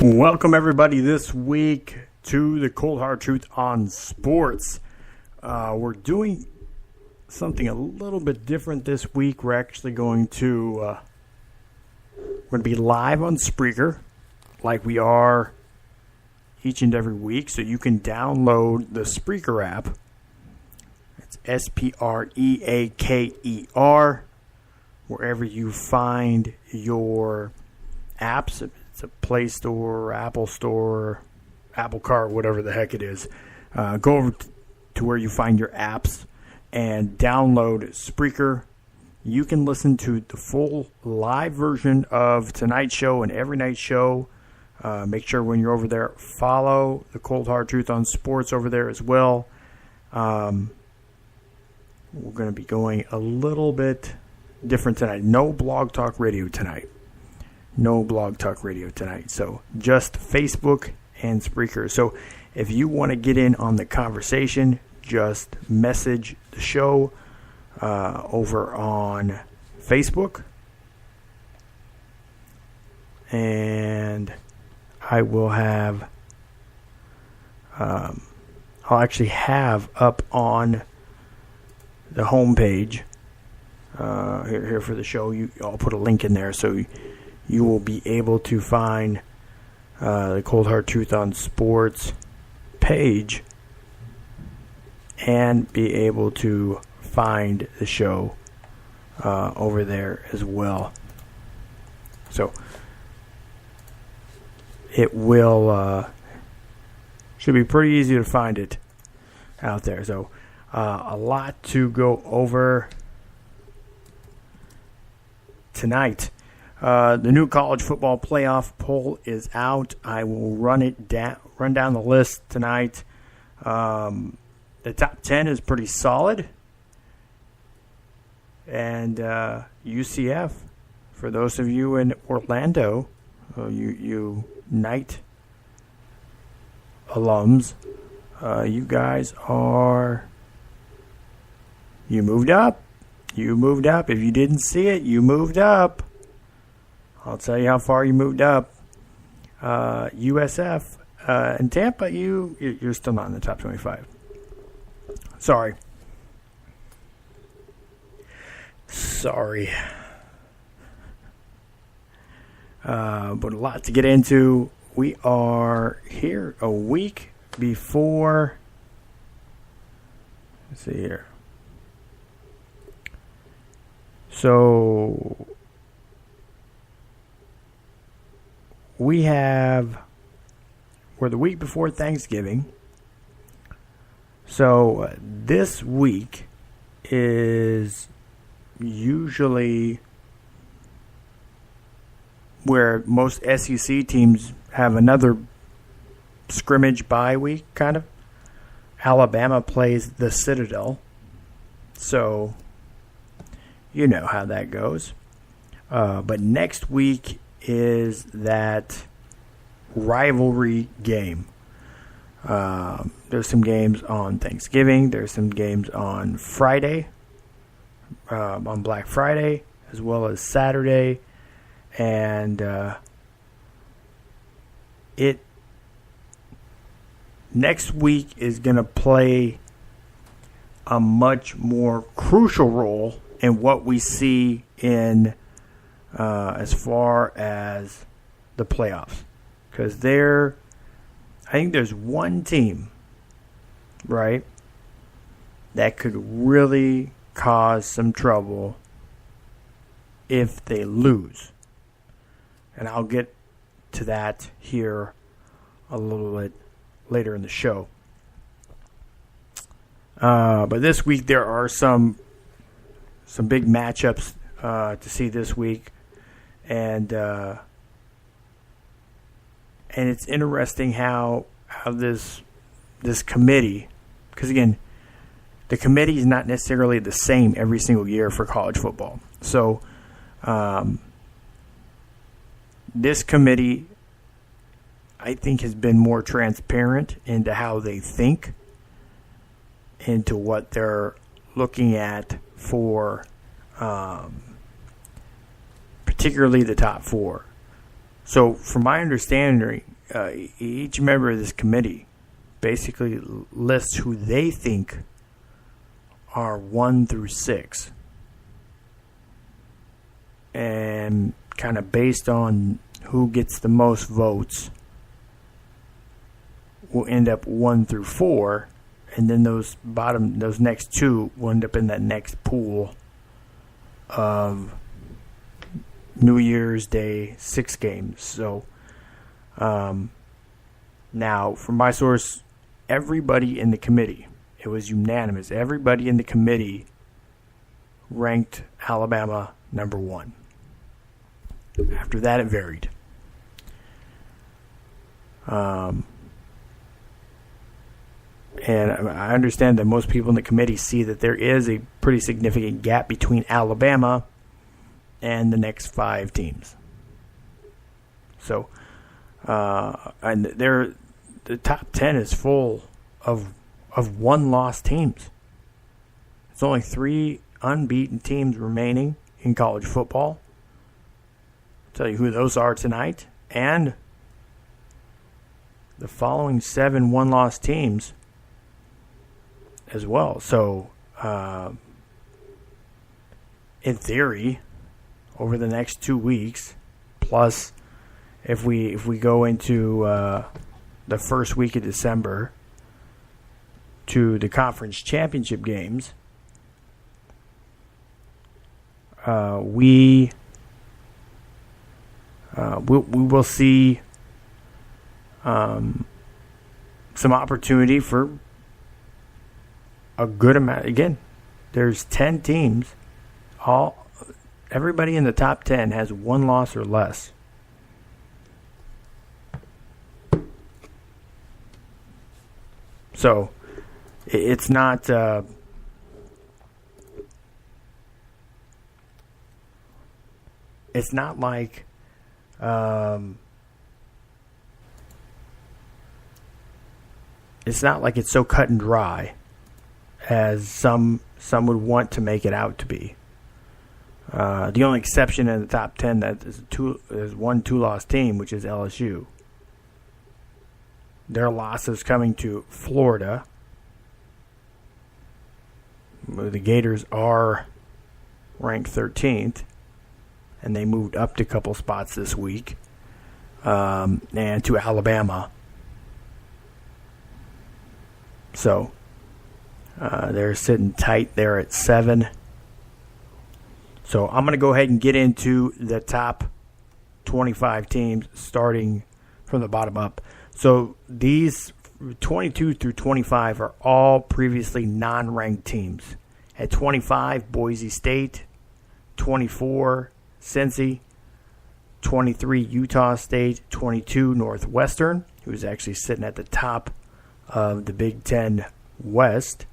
Welcome everybody this week to the Cold Hard Truth on Sports. We're doing something a little bit different this week. We're actually going to be live on Spreaker like we are each and every week. So you can download the Spreaker app. It's Spreaker wherever you find your apps. It's a Play Store, Apple Store, Apple Cart, whatever the heck it is. Go over to where you find your apps and download Spreaker. You can listen to the full live version of tonight's show and every night's show. Make sure when you're over there, follow the Cold Hard Truth on Sports over there as well. We're going to be going a little bit different tonight. No Blog Talk Radio tonight. No Blog Talk Radio tonight. So just Facebook and Spreaker. So if you want to get in on the conversation, just message the show over on Facebook. And I will have, I'll actually have up on the homepage here for the show. I'll put a link in there so you will be able to find the Cold Hard Truth on Sports page and be able to find the show over there as well. So it will should be pretty easy to find it out there. So a lot to go over tonight. The new college football playoff poll is out. I will run down the list tonight. The top 10 is pretty solid. And UCF, for those of you in Orlando, you Knight alums, you guys you moved up. You moved up. If you didn't see it, you moved up. I'll tell you how far you moved up. USF and Tampa, you're still not in the top 25. Sorry. But a lot to get into. We are here a week before. Let's see here. So we're the week before Thanksgiving. So this week is usually where most SEC teams have another scrimmage bye week, kind of. Alabama plays the Citadel. So you know how that goes. But next week is that rivalry game. There's some games on Thanksgiving. There's some games on Friday, on Black Friday, as well as Saturday. And next week is going to play a much more crucial role in what we see in as far as the playoffs. Because I think there's one team, right, that could really cause some trouble if they lose. And I'll get to that here a little bit later in the show. But this week there are some big matchups to see this week. And it's interesting how this committee, because again, the committee is not necessarily the same every single year for college football. So this committee, I think, has been more transparent into how they think, into what they're looking at for particularly the top four. So, from my understanding, each member of this committee basically lists who they think are 1 through 6. And kind of based on who gets the most votes, will end up 1 through 4. And then those next 2 will end up in that next pool of New Year's Day 6 games. So, now, from my source, everybody in the committee, it was unanimous. Everybody in the committee ranked Alabama number 1. After that, it varied. And I understand that most people in the committee see that there is a pretty significant gap between Alabama and the next 5 teams. So, and the top 10 is full of 1-loss teams. It's only 3 unbeaten teams remaining in college football. I'll tell you who those are tonight. And the following 7 1-loss teams as well. So, in theory, over the next 2 weeks, plus if we go into the first week of December to the conference championship games, we will see some opportunity for a good amount. Again, there's 10 teams. Everybody in the top 10 has 1 loss or less. So, it's not like it's not like it's so cut and dry as some would want to make it out to be. The only exception in the top 10 that is one 2-loss team, which is LSU. Their loss is coming to Florida. The Gators are ranked 13th, and they moved up to a couple spots this week, and to Alabama. So they're sitting tight there at 7. So I'm going to go ahead and get into the top 25 teams, starting from the bottom up. So these 22 through 25 are all previously non-ranked teams. At 25, Boise State. 24, Cincy. 23, Utah State. 22, Northwestern, who's actually sitting at the top of the Big Ten West.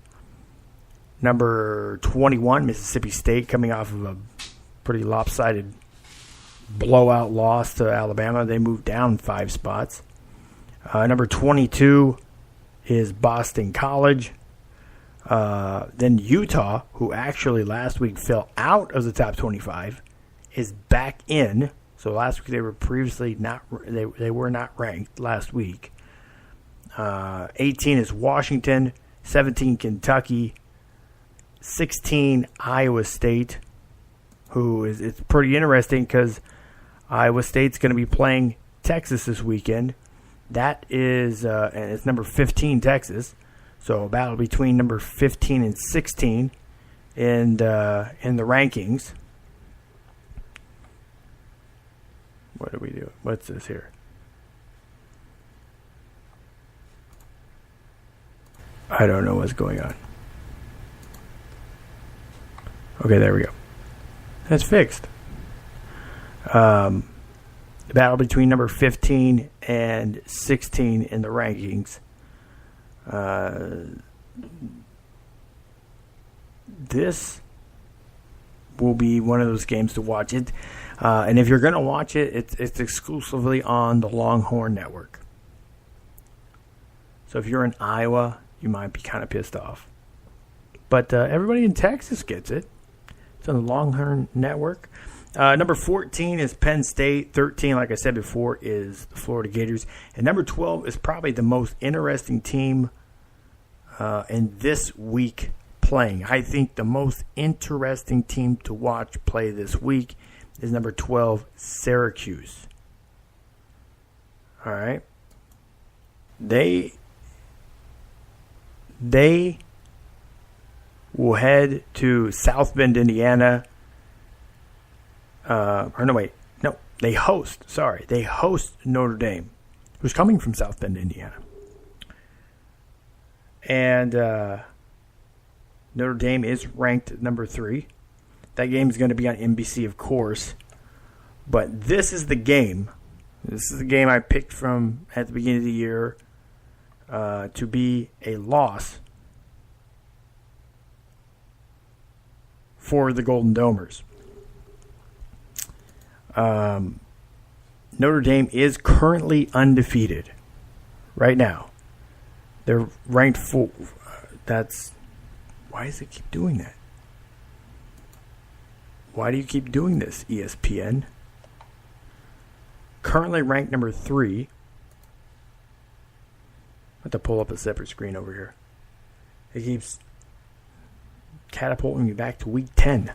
Number 21, Mississippi State, coming off of a pretty lopsided blowout loss to Alabama. They moved down 5 spots. Number 22 is Boston College. Then Utah, who actually last week fell out of the top 25, is back in. So last week they were previously not. They were not ranked last week. 18 is Washington. 17 Kentucky. 16 Iowa State. It's pretty interesting because Iowa State's going to be playing Texas this weekend. That is, and it's number 15 Texas. So a battle between number 15 and 16 in the rankings. What do we do? What's this here? I don't know what's going on. Okay, there we go. That's fixed. The battle between number 15 and 16 in the rankings. This will be one of those games to watch. And if you're going to watch it, it's exclusively on the Longhorn Network. So if you're in Iowa, you might be kind of pissed off. But everybody in Texas gets it. It's on the Longhorn Network. Number 14 is Penn State. 13, like I said before, is the Florida Gators. And number 12 is probably the most interesting team in this week playing. I think the most interesting team to watch play this week is number 12, Syracuse. All right. They will head to South Bend, Indiana. They host Notre Dame, who's coming from South Bend, Indiana. And Notre Dame is ranked number 3. That game is going to be on NBC, of course. But this is the game. This is the game I picked from at the beginning of the year to be a loss for the Golden Domers. Notre Dame is currently undefeated right now. They're ranked 4. Why does it keep doing that? Why do you keep doing this, ESPN? Currently ranked number 3. I have to pull up a separate screen over here. It keeps catapulting me back to week 10.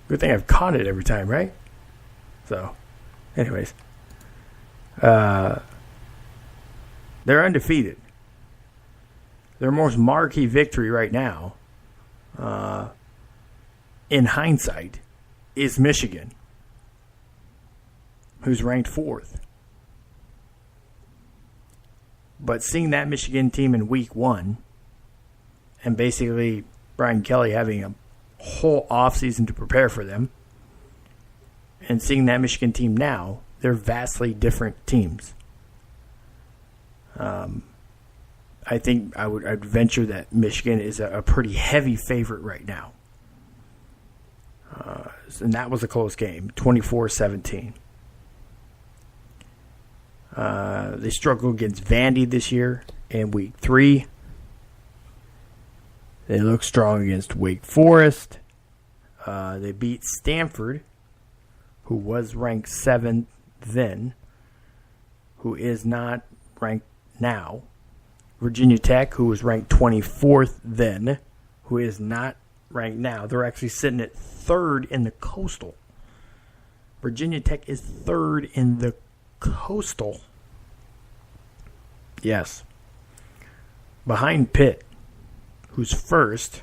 Good thing I've caught it every time, right? So, anyways. They're undefeated. Their most marquee victory right now, in hindsight, is Michigan, who's ranked 4th. But seeing that Michigan team in week 1, and basically Brian Kelly having a whole offseason to prepare for them, and seeing that Michigan team now, they're vastly different teams. I think I'd venture that Michigan is a pretty heavy favorite right now. And that was a close game, 24-17. They struggled against Vandy this year in week 3. They look strong against Wake Forest. They beat Stanford, who was ranked 7th then, who is not ranked now. Virginia Tech, who was ranked 24th then, who is not ranked now. They're actually sitting at 3rd in the Coastal. Virginia Tech is 3rd in the Coastal. Yes. Behind Pitt, who's 1st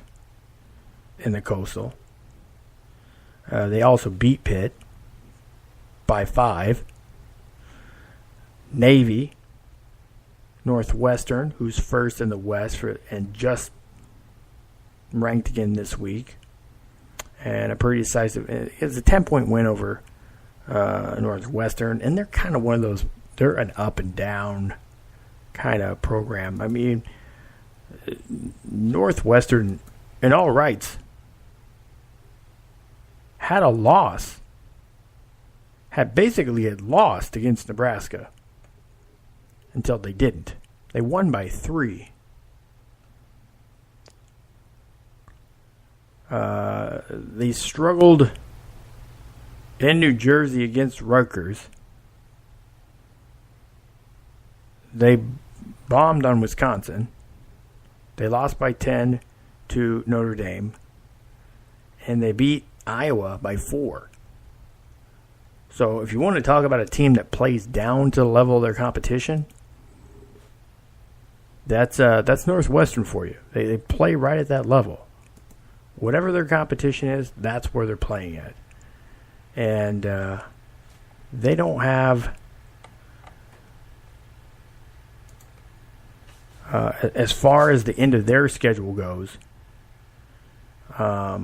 in the Coastal. They also beat Pitt by 5. Navy, Northwestern, who's 1st in the West and just ranked again this week. And a pretty decisive, it's a 10-point win over Northwestern. And they're kind of one of those, they're an up and down kind of program. I mean, Northwestern, in all rights, had lost against Nebraska until they didn't. They won by 3. They struggled in New Jersey against Rutgers. They bombed on Wisconsin. They lost by 10 to Notre Dame. And they beat Iowa by 4. So if you want to talk about a team that plays down to the level of their competition, that's Northwestern for you. They play right at that level. Whatever their competition is, that's where they're playing at. And they don't have, as far as the end of their schedule goes, I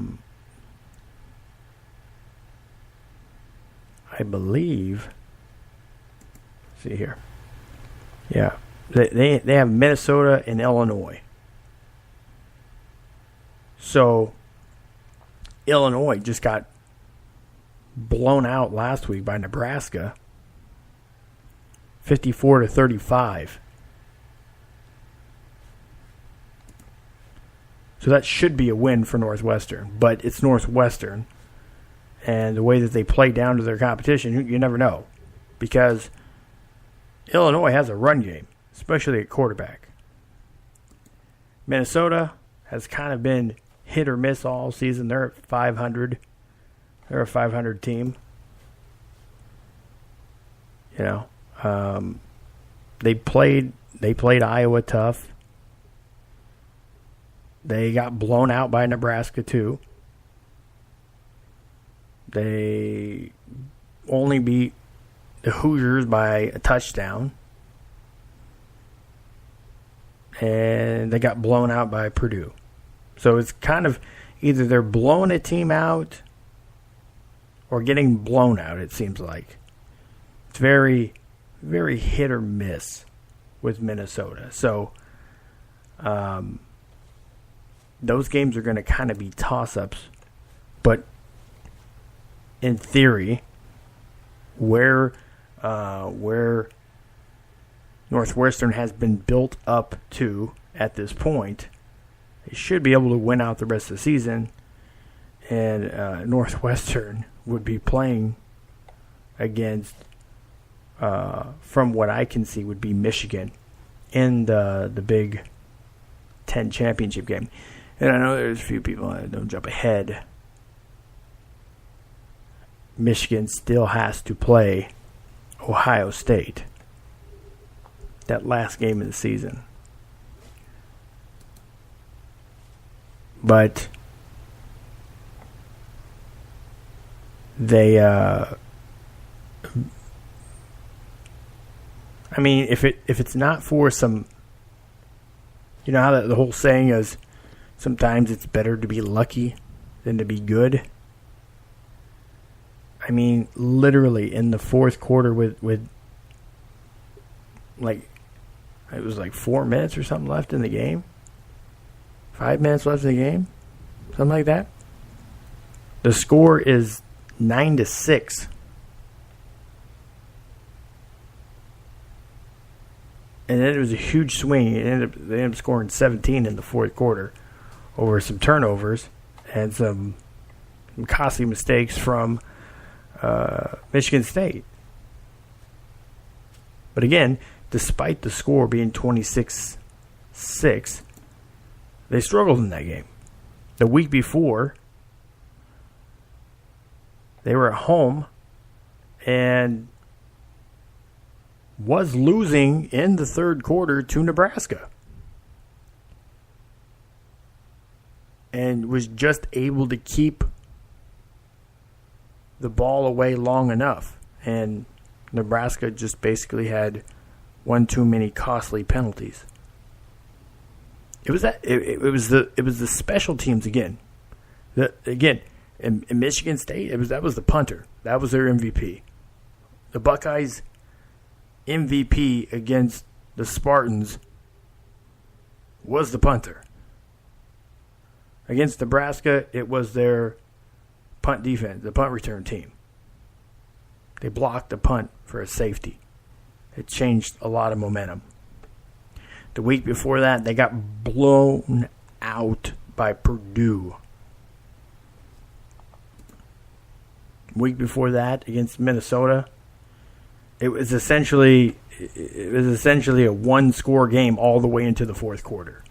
believe, see here. Yeah. They have Minnesota and Illinois. So Illinois just got blown out last week by Nebraska, 54-35. So that should be a win for Northwestern, but it's Northwestern. and the way that they play down to their competition, you never know. Because Illinois has a run game, especially at quarterback. Minnesota has kind of been hit or miss all season. They're at 500. They're a 500 team. They played Iowa tough. They got blown out by Nebraska too. They only beat the Hoosiers by a touchdown. And they got blown out by Purdue. So it's kind of either they're blowing a team out or getting blown out, it seems like. It's very, very hit or miss with Minnesota. So those games are going to kind of be toss-ups. But in theory, where Northwestern has been built up to at this point, they should be able to win out the rest of the season. And Northwestern would be playing against, from what I can see, would be Michigan in the Big Ten championship game. And I know there's a few people that don't jump ahead. Michigan still has to play Ohio State. That last game of the season. But they if it's not for some, you know how the whole saying is, sometimes it's better to be lucky than to be good. I mean, literally in the fourth quarter with like, it was like 4 minutes or something left in the game. 5 minutes left in the game. Something like that. The score is 9-6. And then it was a huge swing. They ended up scoring 17 in the fourth quarter over some turnovers and some costly mistakes from Michigan State. But again, despite the score being 26-6, they struggled in that game. The week before, they were at home and was losing in the third quarter to Nebraska. And was just able to keep the ball away long enough. And Nebraska just basically had one too many costly penalties. It was the special teams again. In Michigan State, that was the punter. That was their MVP. The Buckeyes MVP against the Spartans was the punter. Against Nebraska, it was their punt defense, the punt return team. They blocked the punt for a safety. It changed a lot of momentum. The week before that, they got blown out by Purdue. Week before that, against Minnesota, it was essentially a one-score game all the way into the fourth quarter.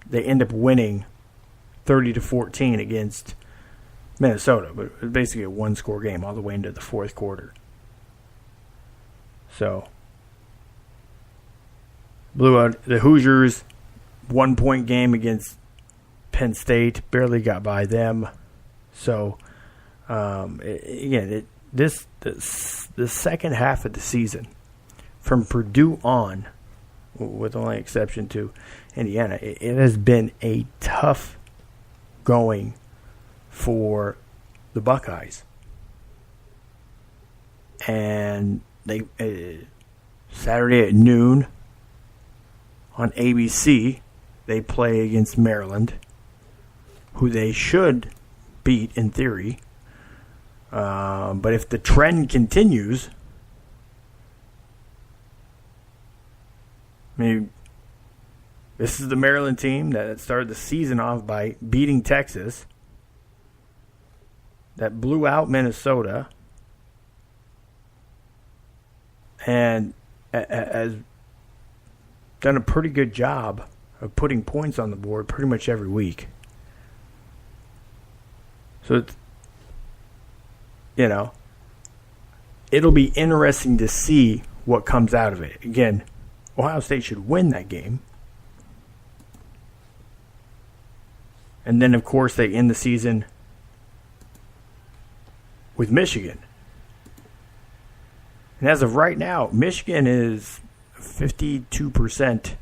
They end up winning 30-14 against Minnesota, but it was basically a one-score game all the way into the fourth quarter. So, blew out the Hoosiers, 1-point game against Penn State, barely got by them. So, the second half of the season, from Purdue on, with only exception to Indiana, it has been a tough going for the Buckeyes. And they Saturday at noon on ABC, they play against Maryland, who they should beat in theory. But if the trend continues, This is the Maryland team that started the season off by beating Texas, that blew out Minnesota, and has done a pretty good job of putting points on the board pretty much every week. So, it'll be interesting to see what comes out of it. Again, Ohio State should win that game. And then, of course, they end the season with Michigan. And as of right now, Michigan is 52%.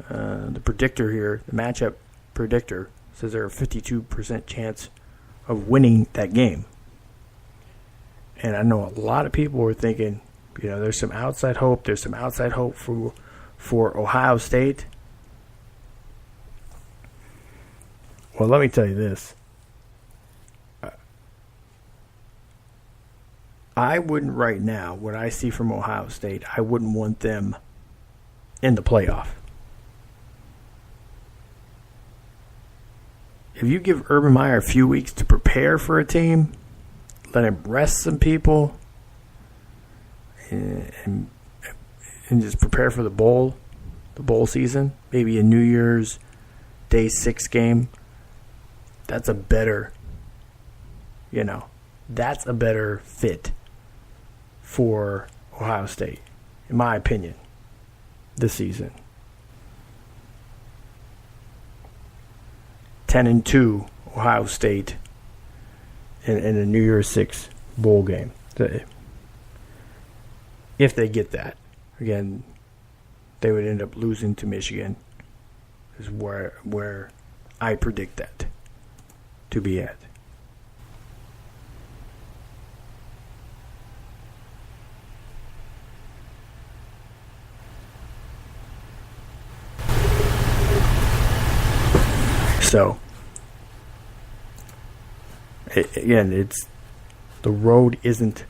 The predictor here, the matchup predictor, says they're a 52% chance of winning that game. And I know a lot of people are thinking, there's some outside hope. There's some outside hope for Ohio State. Well, let me tell you this. I wouldn't right now, what I see from Ohio State, I wouldn't want them in the playoff. If you give Urban Meyer a few weeks to prepare for a team, let him rest some people, and just prepare for the bowl season, maybe a New Year's Day 6 game, that's a better fit for Ohio State, in my opinion, this season. 10-2 Ohio State in a New Year's 6 bowl game. If they get that. Again, they would end up losing to Michigan, is where I predict that to be at. So, it's the road isn't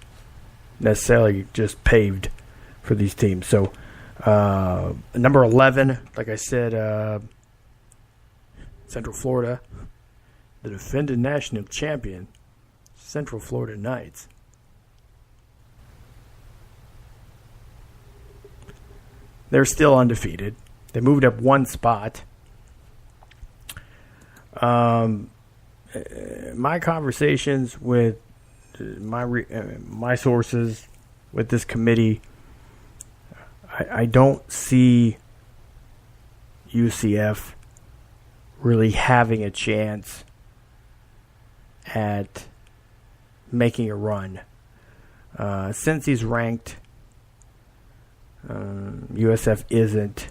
necessarily just paved for these teams. So, number 11, like I said, Central Florida, the defending national champion, Central Florida Knights. They're still undefeated. They moved up one spot. My conversations with my sources with this committee, I don't see UCF really having a chance at making a run. Since he's ranked, USF isn't.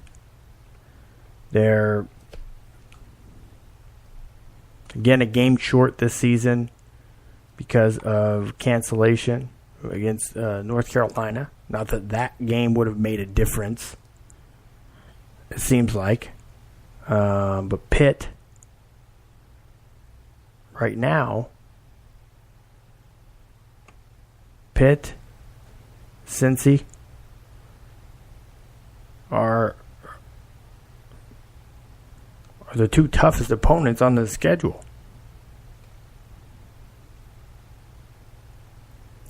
They're again a game short this season because of cancellation against North Carolina. Not that game would have made a difference, it seems like. But Pitt, right now, Cincy are the two toughest opponents on the schedule.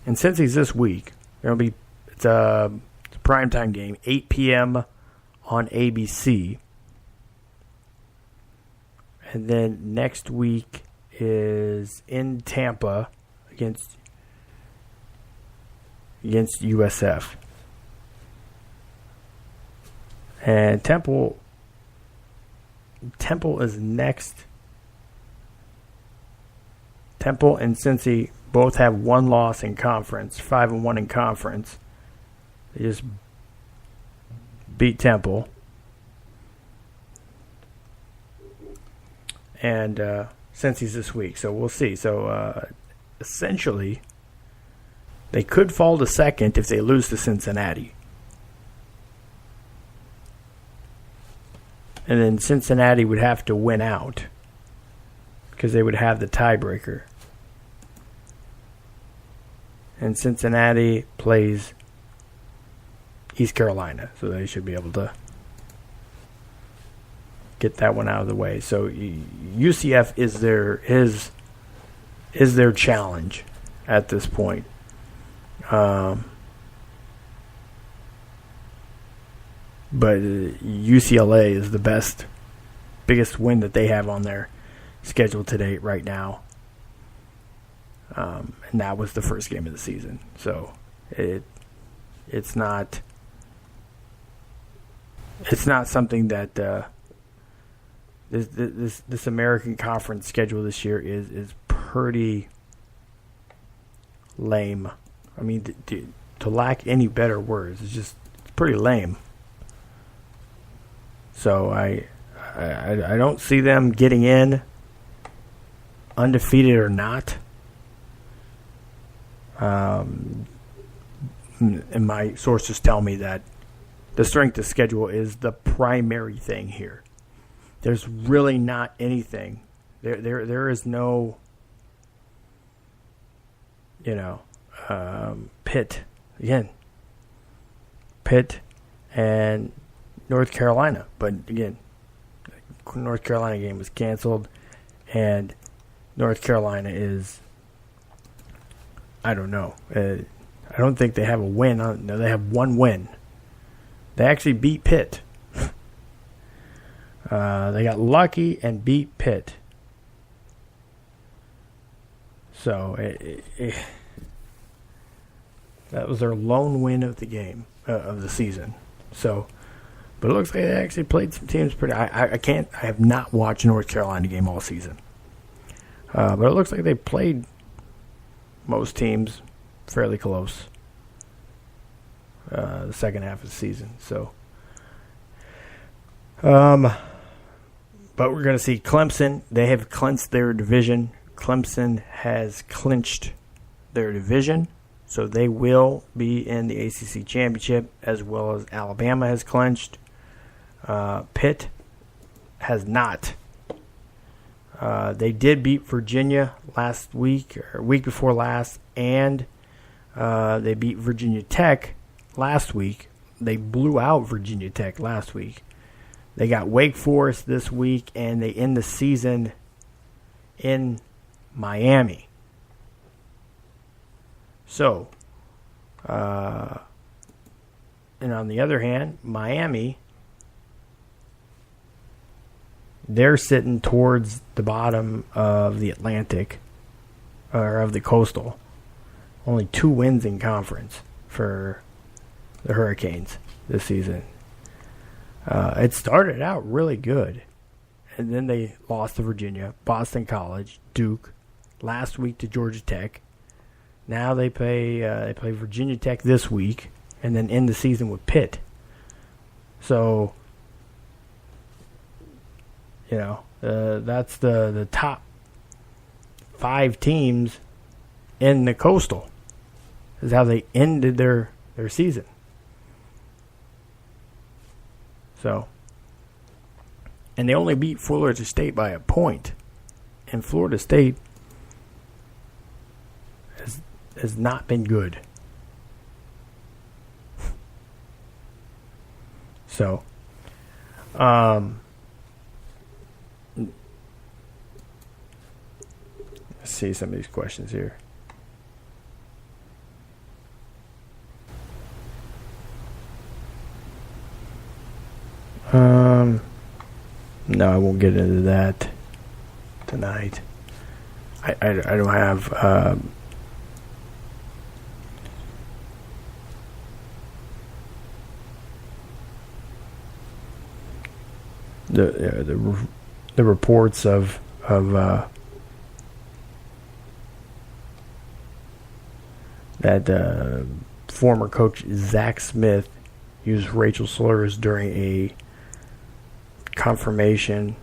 And Cincy's this week. It's a primetime game, 8 p.m. on ABC. And then next week is in Tampa against USF. And Temple is next. Temple and Cincy both have one loss in conference, 5-1 in conference. They just beat Temple. And Cincy's this week, so we'll see. So essentially, they could fall to second if they lose to Cincinnati. And then Cincinnati would have to win out because they would have the tiebreaker. And Cincinnati plays East Carolina, so they should be able to get that one out of the way. So UCF is their challenge at this point. But UCLA is the biggest win that they have on their schedule to date right now. And that was the first game of the season. So it's not something that this American Conference schedule this year is pretty lame. I mean, to lack any better words, it's pretty lame. So I don't see them getting in, undefeated or not. And my sources tell me that the strength of schedule is the primary thing here. There's really not anything. There is no, Pitt. Again, Pitt and North Carolina. But again, the North Carolina game was canceled, and North Carolina is, I don't know. I don't think they have a win. No, they have one win. They actually beat Pitt. They got lucky and beat Pitt. So that was their lone win of the game of the season. So, but it looks like they actually played some teams pretty. I have not watched a North Carolina game all season. But it looks like they played most teams fairly close the second half of the season. So, but we're going to see Clemson. They have clinched their division. Clemson has clinched their division, so they will be in the ACC championship, as well as Alabama has clinched. Pitt has not. They did beat Virginia last week, or week before last, and they beat Virginia Tech last week. They blew out Virginia Tech last week. They got Wake Forest this week, and they end the season in Miami. So, and on the other hand, Miami, they're sitting towards the bottom of the Atlantic, or of the Coastal. Only 2 wins in conference for the Hurricanes this season. It started out really good, and then they lost to Virginia, Boston College, Duke, last week to Georgia Tech. Now they play Virginia Tech this week, and then end the season with Pitt. So, that's the top 5 teams in the Coastal. Is how they ended their season. So, and they only beat Florida State by a point. And Florida State has not been good. So, let's see some of these questions here. No, I won't get into that tonight. I don't have the reports of that former coach Zach Smith used racial slurs during a confirmation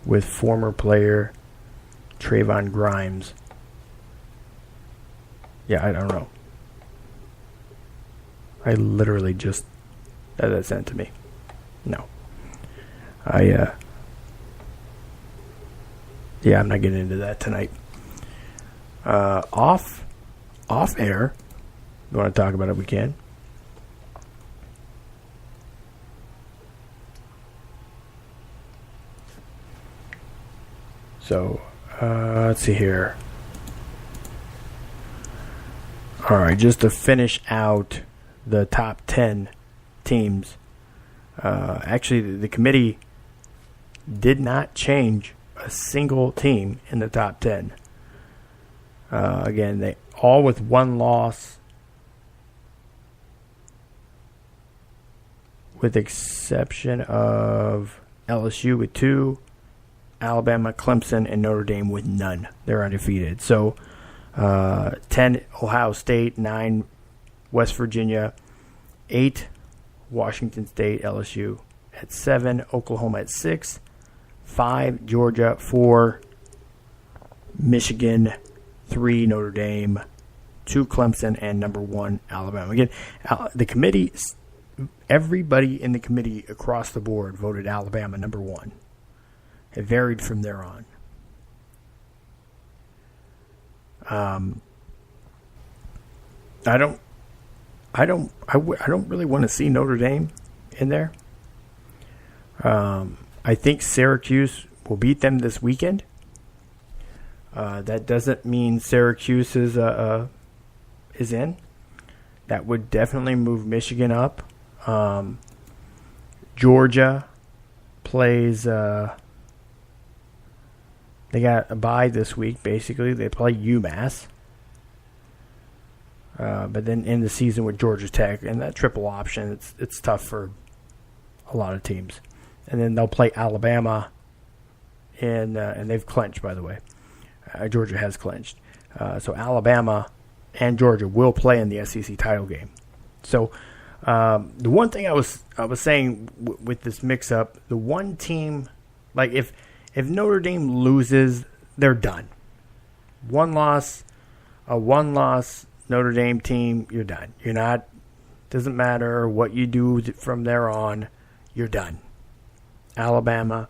with former player Trayvon Grimes. Yeah, I don't know. I literally just that sent to me. No. I'm not getting into that tonight. Off air. You want to talk about it, we can. So, let's see here. All right, just to finish out the top 10 teams. Actually, the committee did not change a single team in the top 10. Again, they all with one loss, with exception of LSU with 2, Alabama, Clemson, and Notre Dame with none. They're undefeated. So 10 Ohio State, 9 West Virginia, 8 Washington State, LSU at 7, Oklahoma at 6, 5 Georgia, 4 Michigan, 3 Notre Dame, 2 Clemson, and number 1 Alabama. Again, the committee, everybody in the committee across the board voted Alabama number 1. It varied from there on. I don't really want to see Notre Dame in there. I think Syracuse will beat them this weekend. That doesn't mean Syracuse is in. That would definitely move Michigan up. Georgia plays. They got a bye this week. Basically, they play UMass. But then in the season with Georgia Tech and that triple option, it's tough for a lot of teams. And then they'll play Alabama, and they've clinched, by the way. Georgia has clinched. So Alabama and Georgia will play in the SEC title game. So the one thing I was saying with this mix-up, the one team, like if Notre Dame loses, they're done. A one-loss Notre Dame team, you're done. You're not. Doesn't matter what you do from there on, you're done. Alabama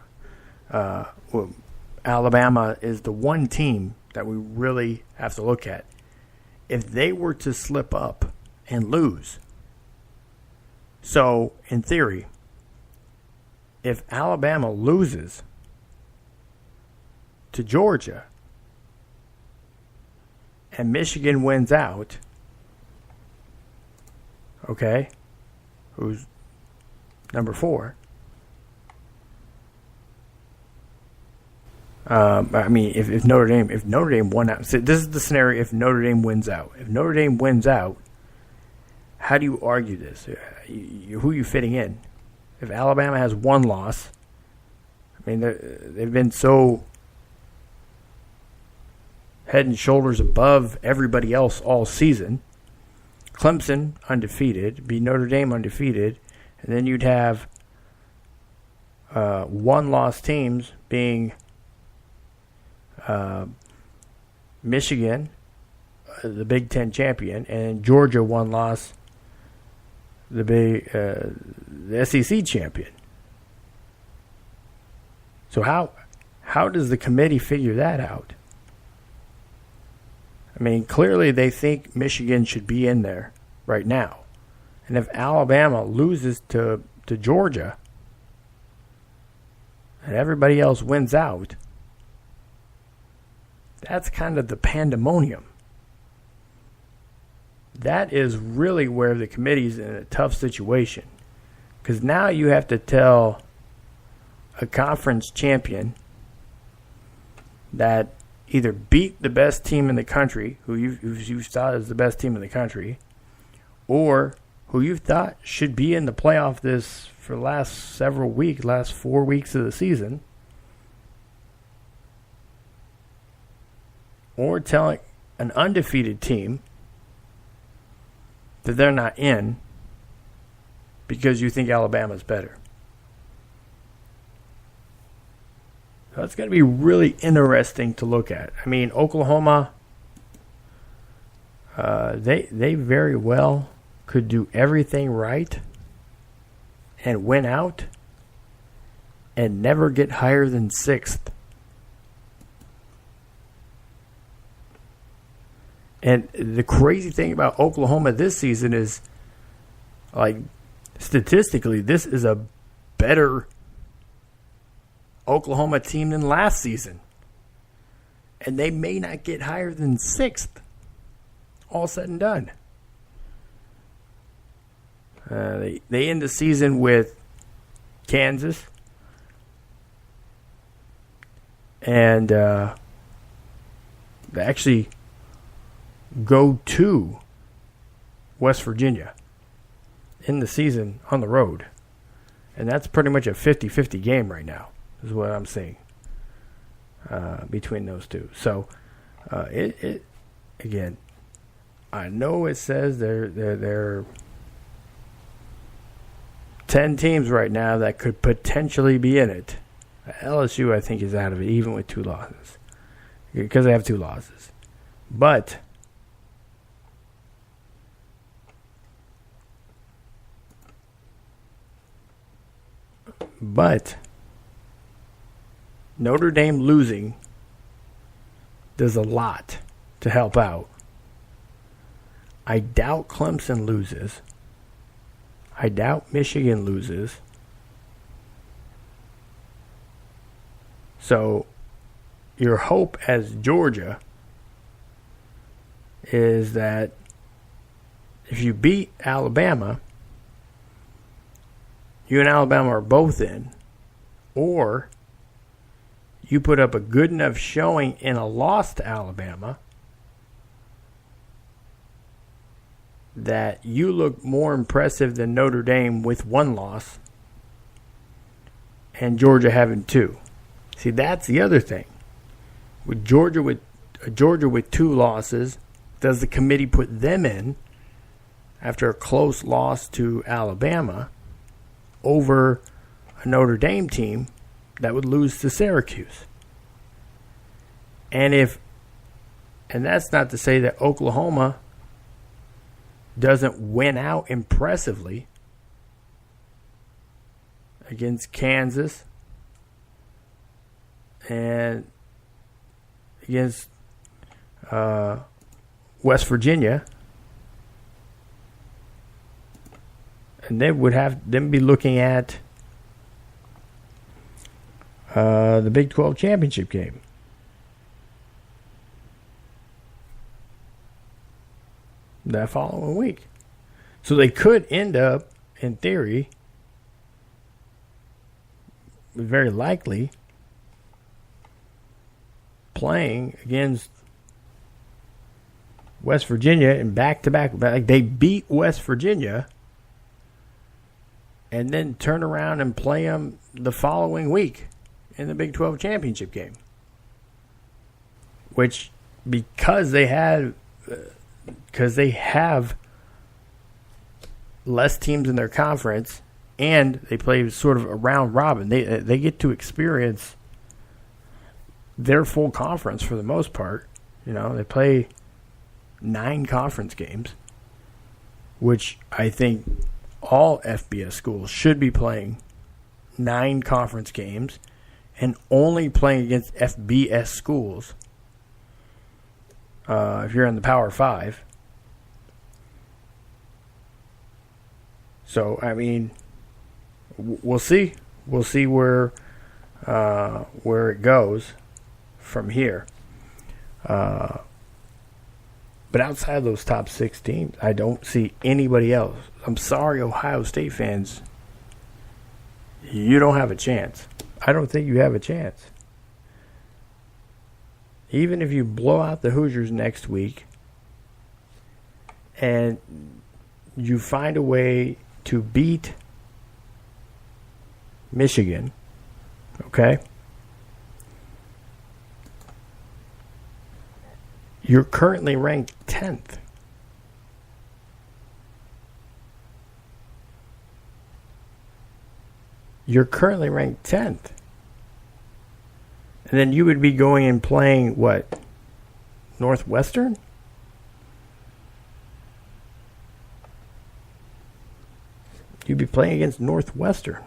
is the one team that we really have to look at. If they were to slip up and lose, so in theory, if Alabama loses to Georgia and Michigan wins out, okay, who's number 4? I mean, if Notre Dame won out, so this is the scenario. If Notre Dame wins out, how do you argue this? Who are you fitting in? If Alabama has one loss, I mean, they've been so head and shoulders above everybody else all season. Clemson undefeated, be Notre Dame undefeated, and then you'd have one-loss teams being Michigan, the Big Ten champion, and Georgia one-loss, the SEC champion. So how does the committee figure that out? I mean, clearly they think Michigan should be in there right now. And if Alabama loses to Georgia and everybody else wins out, that's kind of the pandemonium. That is really where the committee's in a tough situation. Because now you have to tell a conference champion that either beat the best team in the country, who you thought is the best team in the country, or who you thought should be in the playoff for the last 4 weeks of the season, or telling an undefeated team that they're not in because you think Alabama's better. That's going to be really interesting to look at. I mean, Oklahoma, they very well could do everything right and win out and never get higher than 6th. And the crazy thing about Oklahoma this season is, like, statistically, this is a better Oklahoma team than last season. And they may not get higher than 6th, all said and done. They end the season with Kansas and they actually go to West Virginia in the season on the road. And that's pretty much a 50-50 game right now, is what I'm seeing between those two. So, it again, I know it says they're 10 teams right now that could potentially be in it. LSU, I think, is out of it, even with 2 losses, because they have 2 losses. But Notre Dame losing does a lot to help out. I doubt Clemson loses. I doubt Michigan loses. So your hope as Georgia is that if you beat Alabama, you and Alabama are both in, or you put up a good enough showing in a loss to Alabama that you look more impressive than Notre Dame with 1 loss and Georgia having 2. See, that's the other thing. With Georgia with 2 losses, does the committee put them in after a close loss to Alabama over a Notre Dame team that would lose to Syracuse? And that's not to say that Oklahoma doesn't win out impressively against Kansas and against West Virginia. And they would have them be looking at the Big 12 championship game. That following week. So they could end up, in theory, very likely, playing against West Virginia in back-to-back. Like, they beat West Virginia and then turn around and play them the following week in the Big 12 championship game. Which, because they have less teams in their conference and they play sort of a round robin, they get to experience their full conference for the most part. You know, they play 9 conference games, which I think all FBS schools should be playing 9 conference games and only playing against FBS schools. If you're in the Power 5. So, I mean, we'll see. We'll see where it goes from here. But outside of those top 6 teams, I don't see anybody else. I'm sorry, Ohio State fans. You don't have a chance. I don't think you have a chance. Even if you blow out the Hoosiers next week and you find a way to beat Michigan, okay? You're currently ranked 10th. You're currently ranked 10th. And then you would be going and playing, what, Northwestern? You'd be playing against Northwestern.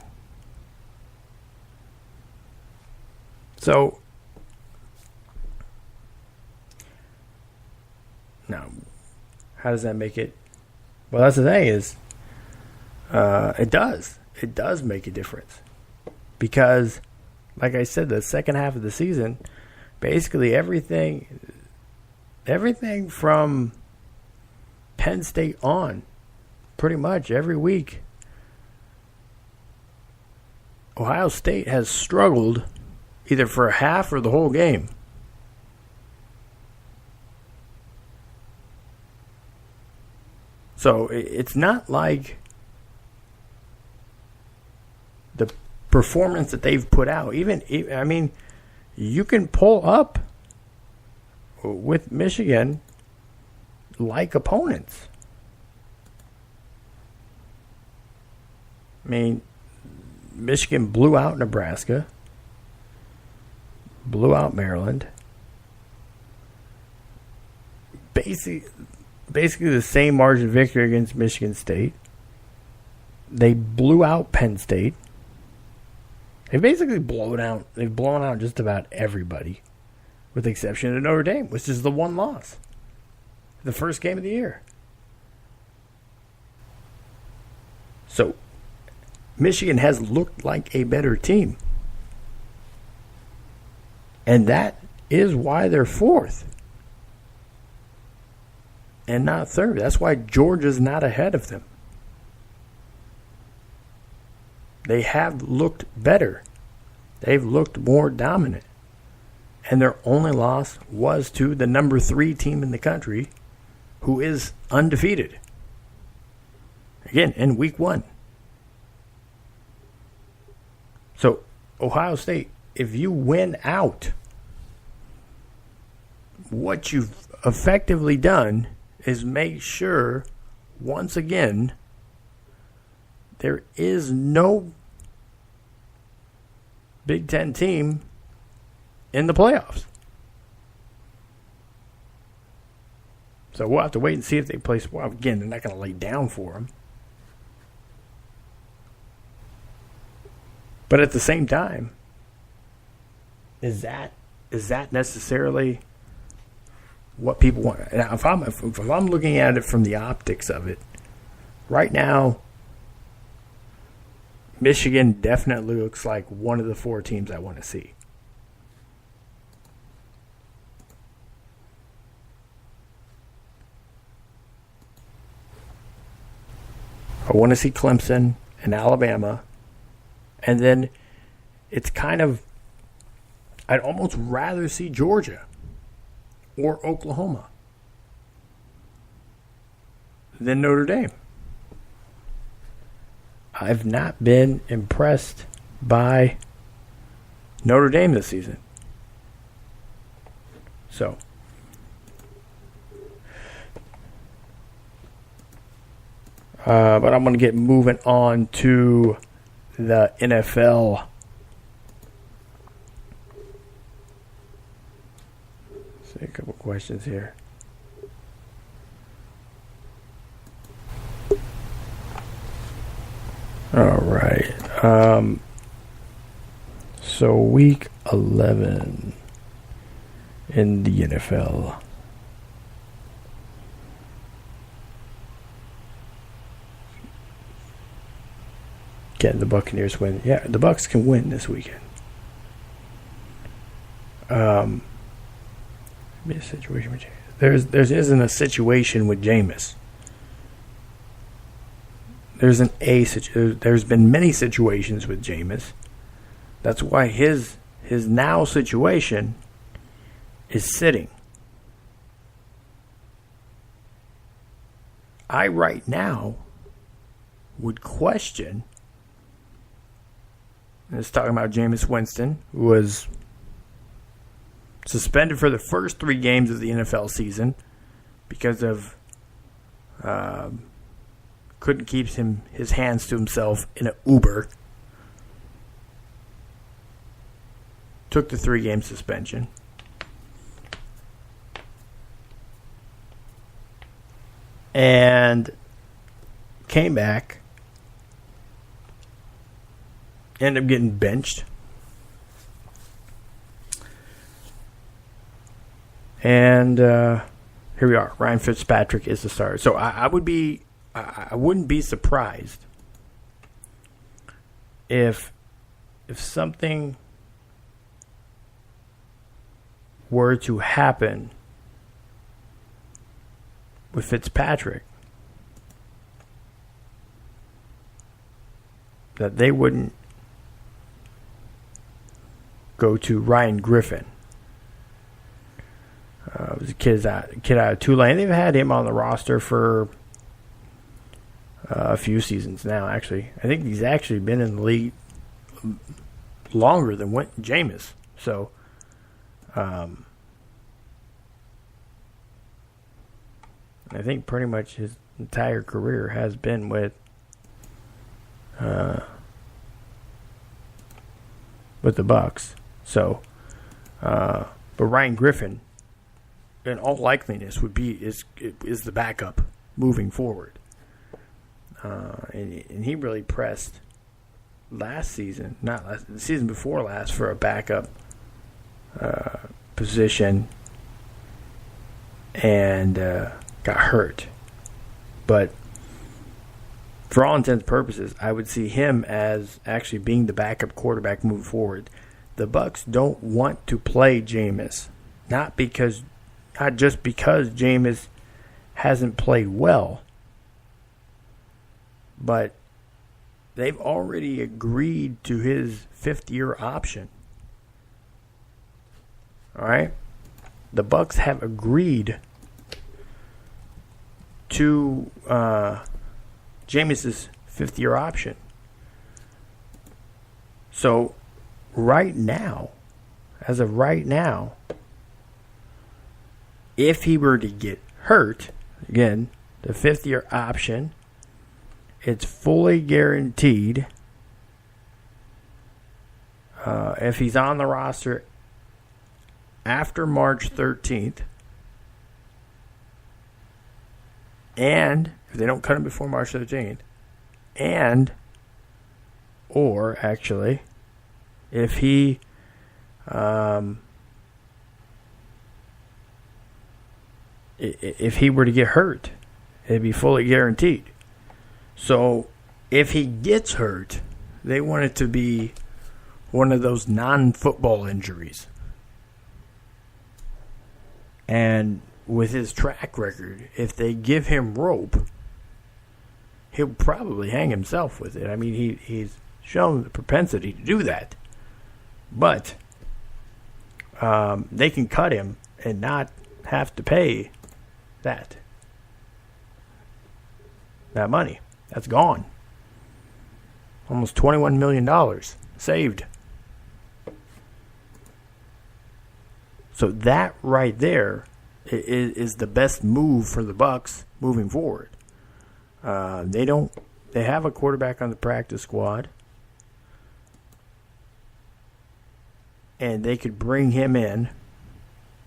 So, now, how does that make it? Well, that's the thing is, it does. It does make a difference. Because, like I said, the second half of the season, basically everything from Penn State on, pretty much every week, Ohio State has struggled either for a half or the whole game. So it's not like the performance that they've put out. You can pull up with Michigan like opponents. Michigan blew out Nebraska, blew out Maryland. Basically the same margin of victory against Michigan State. They blew out Penn State. They've basically blown out just about everybody, with the exception of Notre Dame, which is the one loss. The first game of the year. So, Michigan has looked like a better team. And that is why they're fourth and not third. That's why Georgia's not ahead of them. They have looked better. They've looked more dominant. And their only loss was to the number 3 team in the country, who is undefeated. Again, in week 1. So, Ohio State, if you win out, what you've effectively done is make sure, once again, there is no Big Ten team in the playoffs. So we'll have to wait and see if they play. Well, again, they're not going to lay down for them. But at the same time, is that necessarily what people want? Now, if I'm looking at it from the optics of it, right now, Michigan definitely looks like one of the 4 teams I want to see. I want to see Clemson and Alabama. And then it's kind of, I'd almost rather see Georgia or Oklahoma than Notre Dame. I've not been impressed by Notre Dame this season. So, but I'm going to get moving on to the NFL. See a couple questions here. All right. So week 11 in the NFL. Can the Buccaneers win? Yeah, the Bucs can win this weekend. Be a situation with Jameis. There isn't a situation with Jameis. There's been many situations with Jameis. That's why his now situation is sitting. I right now would question. It's talking about Jameis Winston, who was suspended for the first 3 games of the NFL season because of couldn't keep his hands to himself in an Uber. Took the 3-game suspension. And came back. Ended up getting benched. And here we are. Ryan Fitzpatrick is the starter. So I wouldn't be surprised if something were to happen with Fitzpatrick, that they wouldn't go to Ryan Griffin. It was a kid out of Tulane. They've had him on the roster for a few seasons now, actually. I think he's actually been in the league longer than Jameis. So, I think pretty much his entire career has been with the Bucs. So, but Ryan Griffin, in all likeliness, is the backup moving forward. And he really pressed last season, the season before last, for a backup position, and got hurt. But for all intents and purposes, I would see him as actually being the backup quarterback moving forward. The Bucs don't want to play Jameis, not just because Jameis hasn't played well, but they've already agreed to his fifth-year option. All right? The Bucs have agreed to Jameis's fifth-year option. So, right now, as of right now, if he were to get hurt, again, the fifth-year option, it's fully guaranteed. If he's on the roster after March 13th, and if they don't cut him before March 13th, or actually, if he were to get hurt, it'd be fully guaranteed. So if he gets hurt, they want it to be one of those non-football injuries. And with his track record, if they give him rope, he'll probably hang himself with it. I mean, he's shown the propensity to do that. But they can cut him and not have to pay that money. That's gone. Almost $21 million saved. So that right there is the best move for the Bucs moving forward. They have a quarterback on the practice squad, and they could bring him in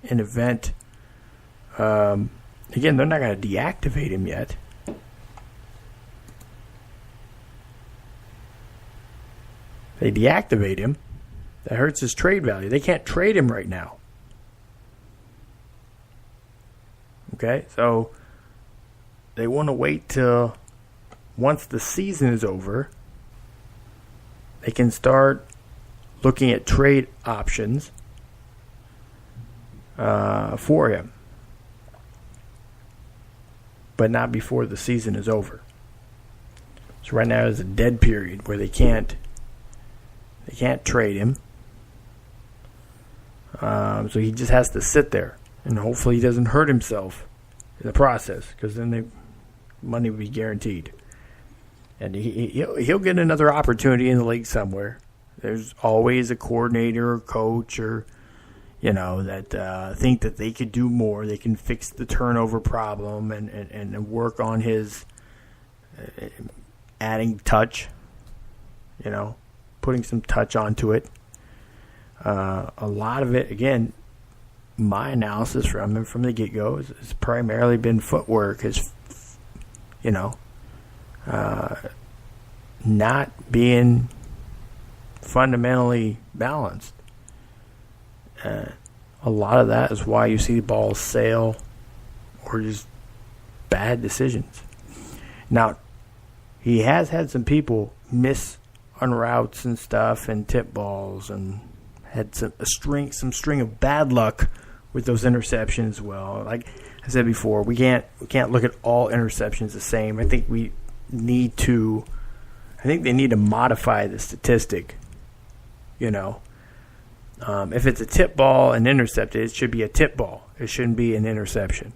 event. Again, they're not going to deactivate him yet. They deactivate him, that hurts his trade value. They can't trade him right now. Okay, so they want to wait till once the season is over, they can start looking at trade options for him, but not before the season is over. So right now is a dead period where they can't trade him. So he just has to sit there, and hopefully he doesn't hurt himself in the process, because then the money will be guaranteed. And he'll get another opportunity in the league somewhere. There's always a coordinator or coach or, that think that they could do more. They can fix the turnover problem and work on his adding touch, putting some touch onto it. A lot of it, again, my analysis from him from the get-go has primarily been footwork. Not being fundamentally balanced. A lot of that is why you see balls sail or just bad decisions. Now, he has had some people miss on routes and stuff and tip balls, and had some string of bad luck with those interceptions. Well, like I said before, we can't look at all interceptions the same. I think they need to modify the statistic. If it's a tip ball and intercepted, it should be a tip ball. It shouldn't be an interception.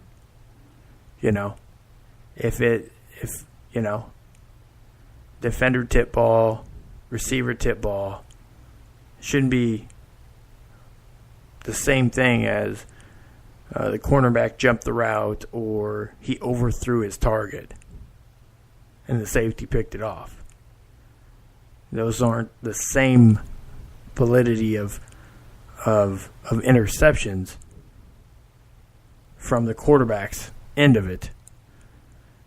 Defender tip ball, receiver tip ball, shouldn't be the same thing as the cornerback jumped the route or he overthrew his target and the safety picked it off. Those aren't the same validity of interceptions from the quarterback's end of it.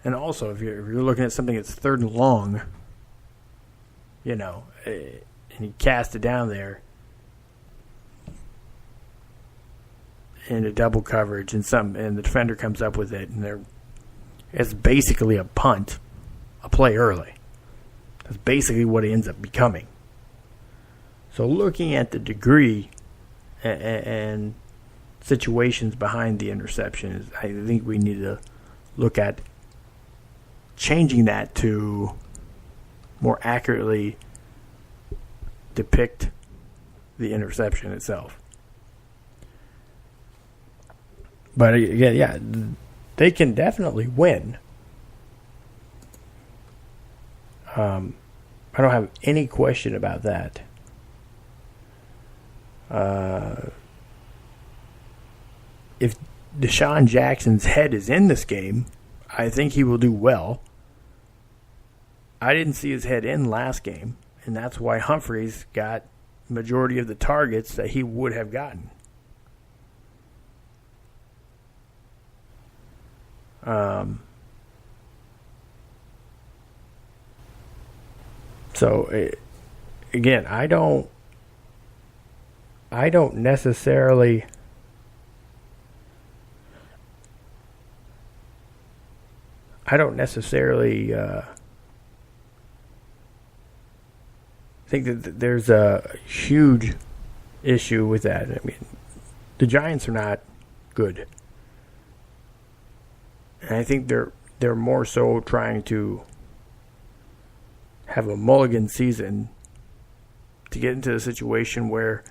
And also, if you're looking at something that's third and long, and you cast it down there into double coverage and the defender comes up with it, and it's basically a punt, a play early. That's basically what it ends up becoming. So looking at the degree and situations behind the interception, I think we need to look at changing that to more accurately depict the interception itself. But yeah, they can definitely win. I don't have any question about that. If Deshaun Jackson's head is in this game, I think he will do well. I didn't see his head in last game, and that's why Humphreys got majority of the targets that he would have gotten. Again, I don't necessarily think that there's a huge issue with that. I mean, the Giants are not good. And I think they're more so trying to have a mulligan season to get into a situation where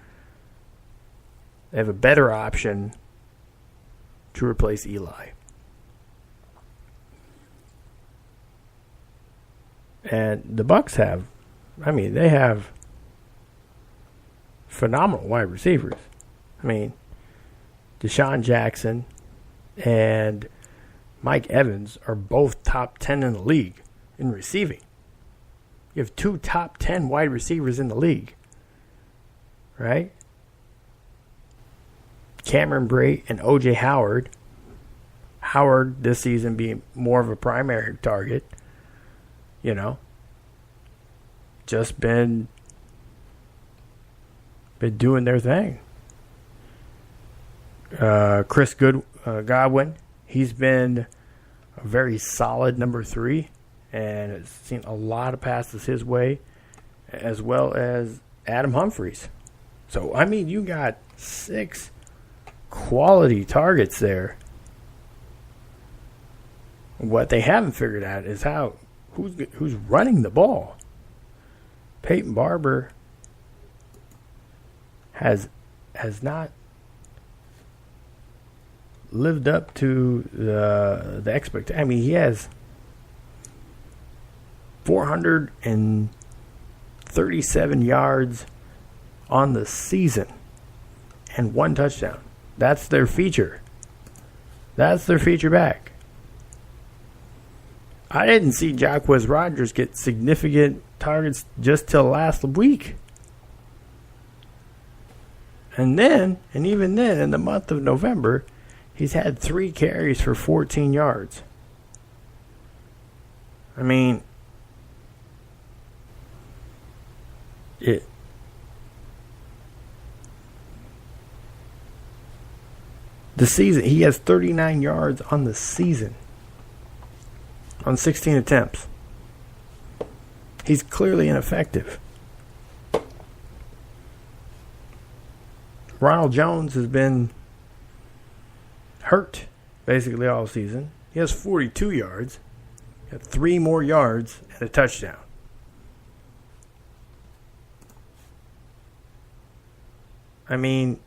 they have a better option to replace Eli. And the Bucs they have phenomenal wide receivers. I mean, Deshaun Jackson and Mike Evans are both top 10 in the league in receiving. You have 2 top 10 wide receivers in the league, right? Cameron Brate and O.J. Howard. Howard this season being more of a primary target, just been doing their thing. Chris Godwin, he's been a very solid number 3 and has seen a lot of passes his way, as well as Adam Humphreys. So, you got 6 quality targets there. What they haven't figured out is who's running the ball. Peyton Barber has not lived up to the expectation. He has 437 yards on the season and 1 touchdown. That's their feature. That's their feature back. I didn't see Jacquizz Rodgers get significant targets just till last week. And even then, in the month of November, he's had 3 carries for 14 yards. The season, he has 39 yards on the season on 16 attempts. He's clearly ineffective. Ronald Jones has been hurt basically all season. He has 42 yards, got 3 more yards, and a touchdown. I mean,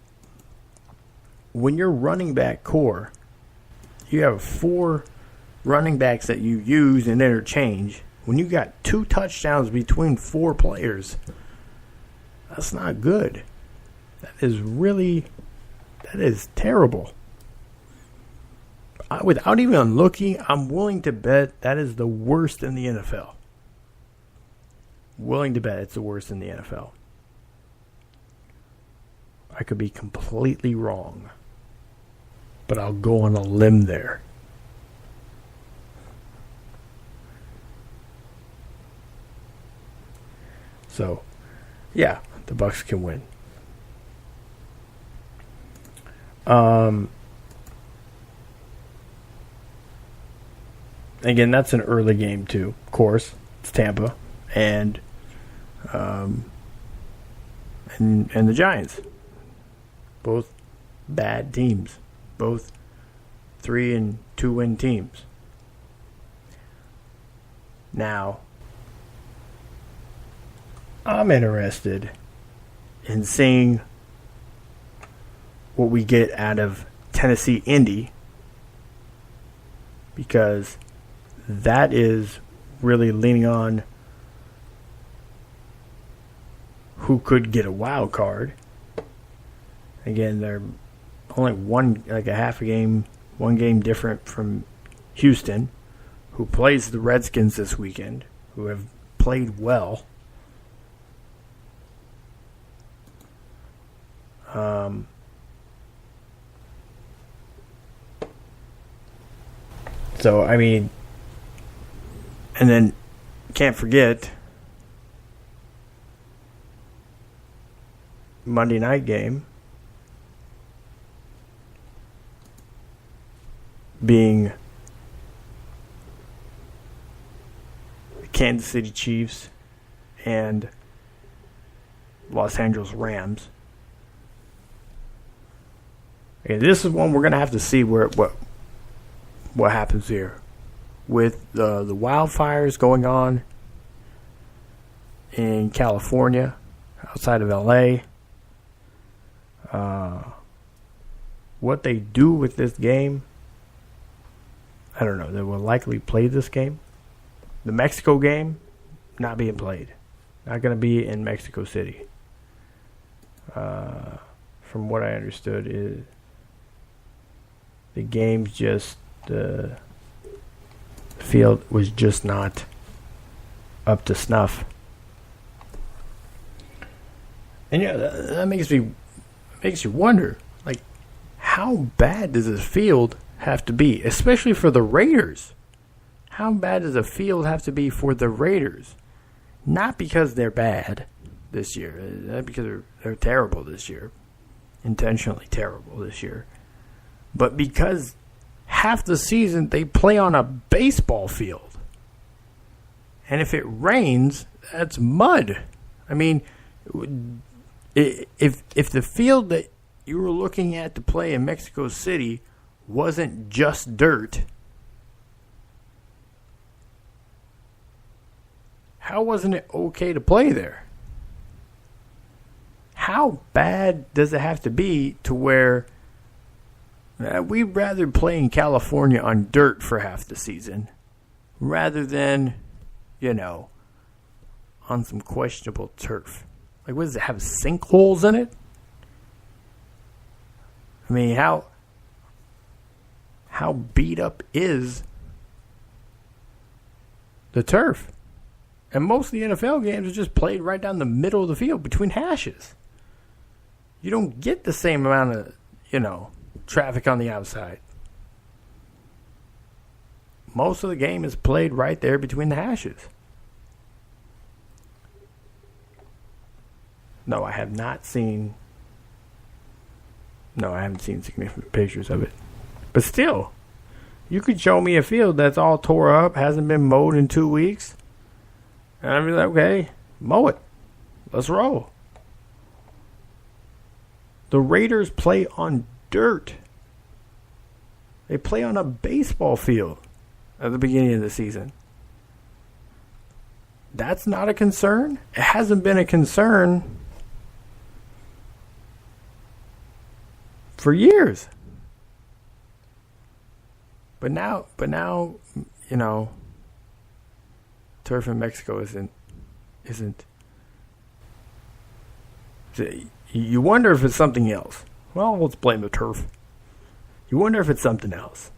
when your running back core, you have 4 running backs that you use and interchange. When you got 2 touchdowns between 4 players, that's not good. That is terrible. Without even looking, I'm willing to bet that is the worst in the NFL. Willing to bet it's the worst in the NFL. I could be completely wrong, but I'll go on a limb there. So, yeah, the Bucs can win. Again, that's an early game too. Of course, it's Tampa and the Giants. Both bad teams. Both 3 and 2 win teams. Now, I'm interested in seeing what we get out of Tennessee Indy, because that is really leaning on who could get a wild card. Again, they're only one game different from Houston, who plays the Redskins this weekend, who have played well. So, I mean, and then can't forget Monday night game being the Kansas City Chiefs and Los Angeles Rams. Okay, this is one we're going to have to see what happens here. With the wildfires going on in California, outside of LA, what they do with this game, I don't know. They will likely play this game. The Mexico game, not being played. Not going to be in Mexico City. From what I understood, is the game's just the field was just not up to snuff. And yeah, that makes you wonder, like, how bad does this field have to be, especially for the Raiders? How bad does a field have to be for the Raiders? Not because they're bad this year, not because they're terrible this year, intentionally terrible this year, but because half the season they play on a baseball field. And if it rains, that's mud. I mean, if the field that you were looking at to play in Mexico City wasn't just dirt, how wasn't it okay to play there? How bad does it have to be to where we'd rather play in California on dirt for half the season rather than, on some questionable turf? Like, what does it have, sinkholes in it? I mean, how beat up is the turf? And most of the NFL games are just played right down the middle of the field between hashes. You don't get the same amount of, traffic on the outside. Most of the game is played right there between the hashes. No, I haven't seen significant pictures of it. But still, you could show me a field that's all tore up, hasn't been mowed in 2 weeks, and I'd be like, okay, mow it. Let's roll. The Raiders play on dirt. They play on a baseball field at the beginning of the season. That's not a concern. It hasn't been a concern for years. But now, turf in Mexico isn't. You wonder if it's something else. Well, let's blame the turf. You wonder if it's something else.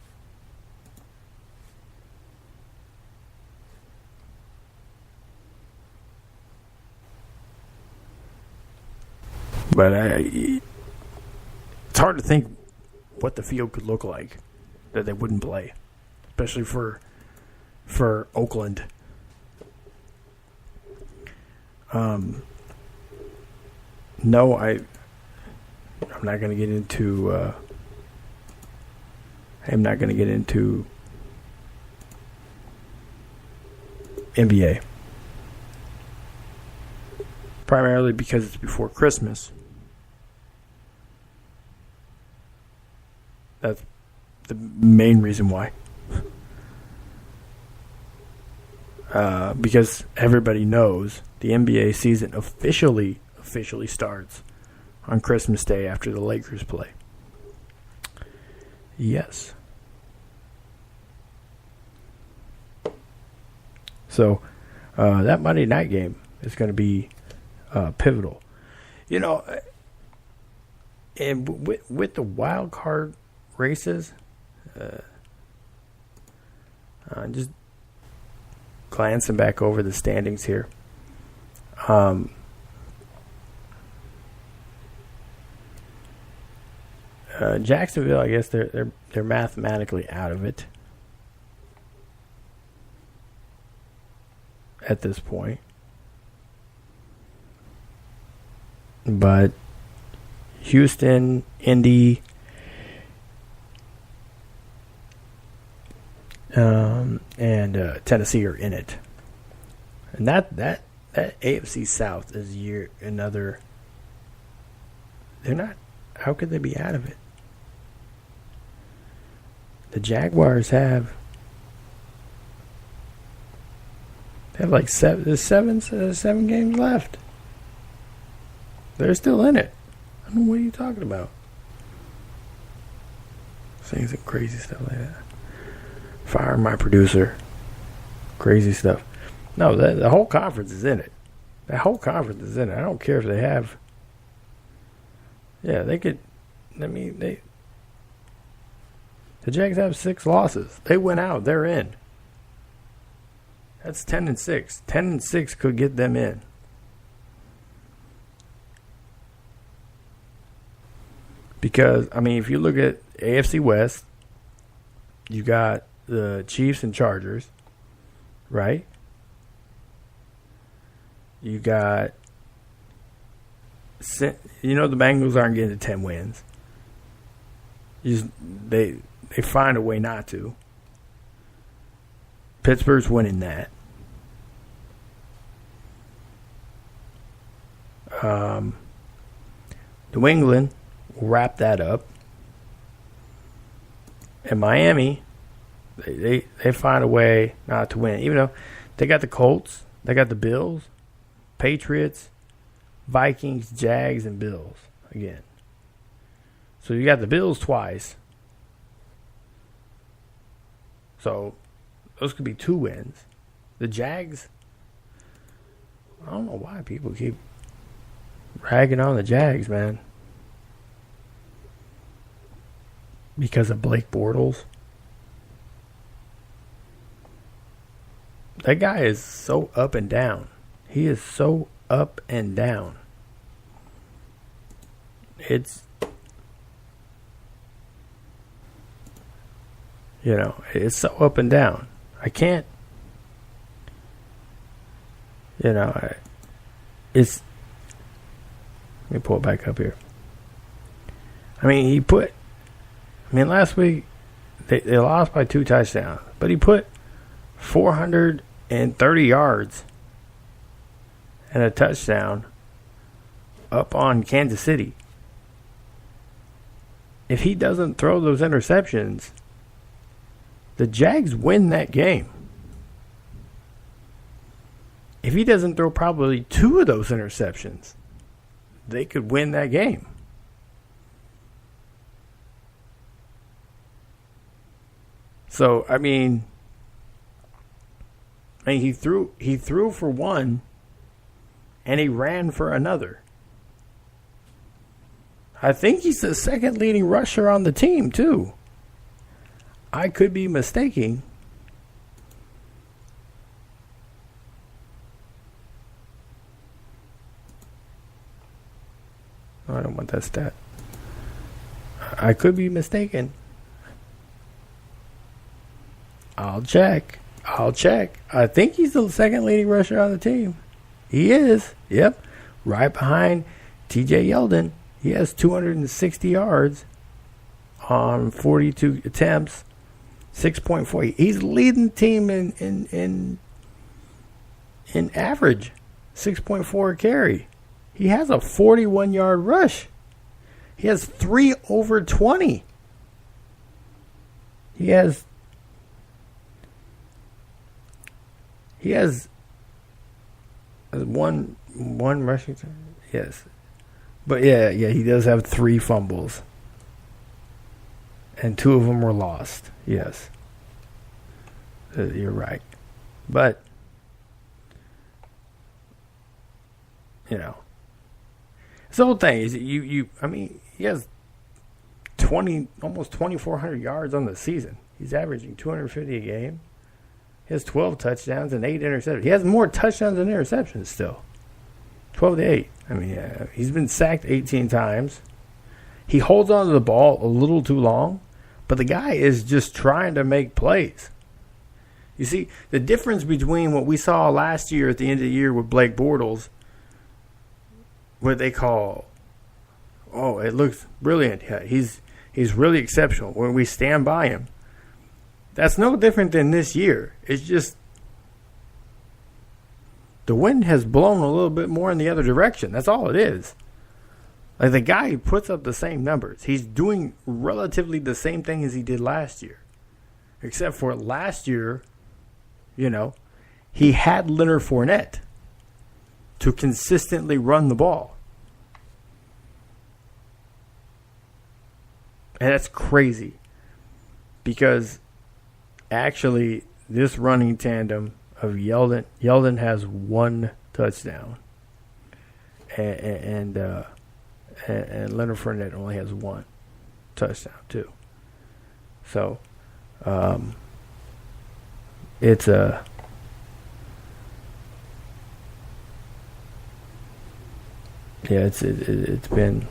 But it's hard to think what the field could look like that they wouldn't play, especially for Oakland. No, I'm not going to get into. I'm not going to get into NBA, primarily because it's before Christmas. That's the main reason why. Because everybody knows the NBA season officially starts on Christmas Day after the Lakers play. Yes. So that Monday night game is going to be pivotal. And with the wild card races, just glancing back over the standings here. Jacksonville, I guess they're mathematically out of it at this point. But Houston, Indy, and Tennessee are in it, and that AFC South is another. They're not. How could they be out of it? The Jaguars have like seven games left. They're still in it. I don't know, what are you talking about? Saying some crazy stuff like that. Fire my producer. Crazy stuff. No, the whole conference is in it. That whole conference is in it. I don't care if they have. Yeah, they could. The Jags have 6 losses. They went out. They're in. That's 10-6. 10-6 could get them in. Because, if you look at AFC West, you got the Chiefs and Chargers, right? You got, the Bengals aren't getting to 10 wins. They find a way not to. Pittsburgh's winning that. New England will wrap that up. And Miami, they find a way not to win. Even though they got the Colts, they got the Bills, Patriots, Vikings, Jags, and Bills again. So you got the Bills twice. So those could be 2 wins. The Jags, I don't know why people keep ragging on the Jags, man. Because of Blake Bortles. That guy is so up and down. He is so up and down. It's so up and down. I can't, it's, let me pull it back up here. Last week, they lost by 2 touchdowns, but he put 430 yards and a touchdown up on Kansas City. If he doesn't throw those interceptions, the Jags win that game. If he doesn't throw probably 2 of those interceptions, they could win that game. So, I mean he threw for 1 and he ran for another. I think he's the second leading rusher on the team, too. I could be mistaken. I don't want that stat. I could be mistaken. I'll check. I think he's the second leading rusher on the team. He is. Yep. Right behind TJ Yeldon. He has 260 yards on 42 attempts. 6.4. He's leading the team in average. 6.4 carry. He has a 41-yard rush. He has 3 over 20. He has one rushing. Yes. But yeah, he does have 3 fumbles. And 2 of them were lost. Yes. You're right. But, the whole thing is, he has almost 2,400 yards on the season. He's averaging 250 a game. He has 12 touchdowns and 8 interceptions. He has more touchdowns than interceptions still. 12-8. He's been sacked 18 times. He holds on to the ball a little too long, but the guy is just trying to make plays. You see, the difference between what we saw last year at the end of the year with Blake Bortles, what they call, it looks brilliant. Yeah, he's really exceptional. When we stand by him, that's no different than this year. It's just the wind has blown a little bit more in the other direction. That's all it is. Like, the guy puts up the same numbers. He's doing relatively the same thing as he did last year. Except for last year, he had Leonard Fournette to consistently run the ball. And that's crazy. Because actually, this running tandem of Yeldon has 1 touchdown. And Leonard Fournette only has 1 touchdown, too. So, it's been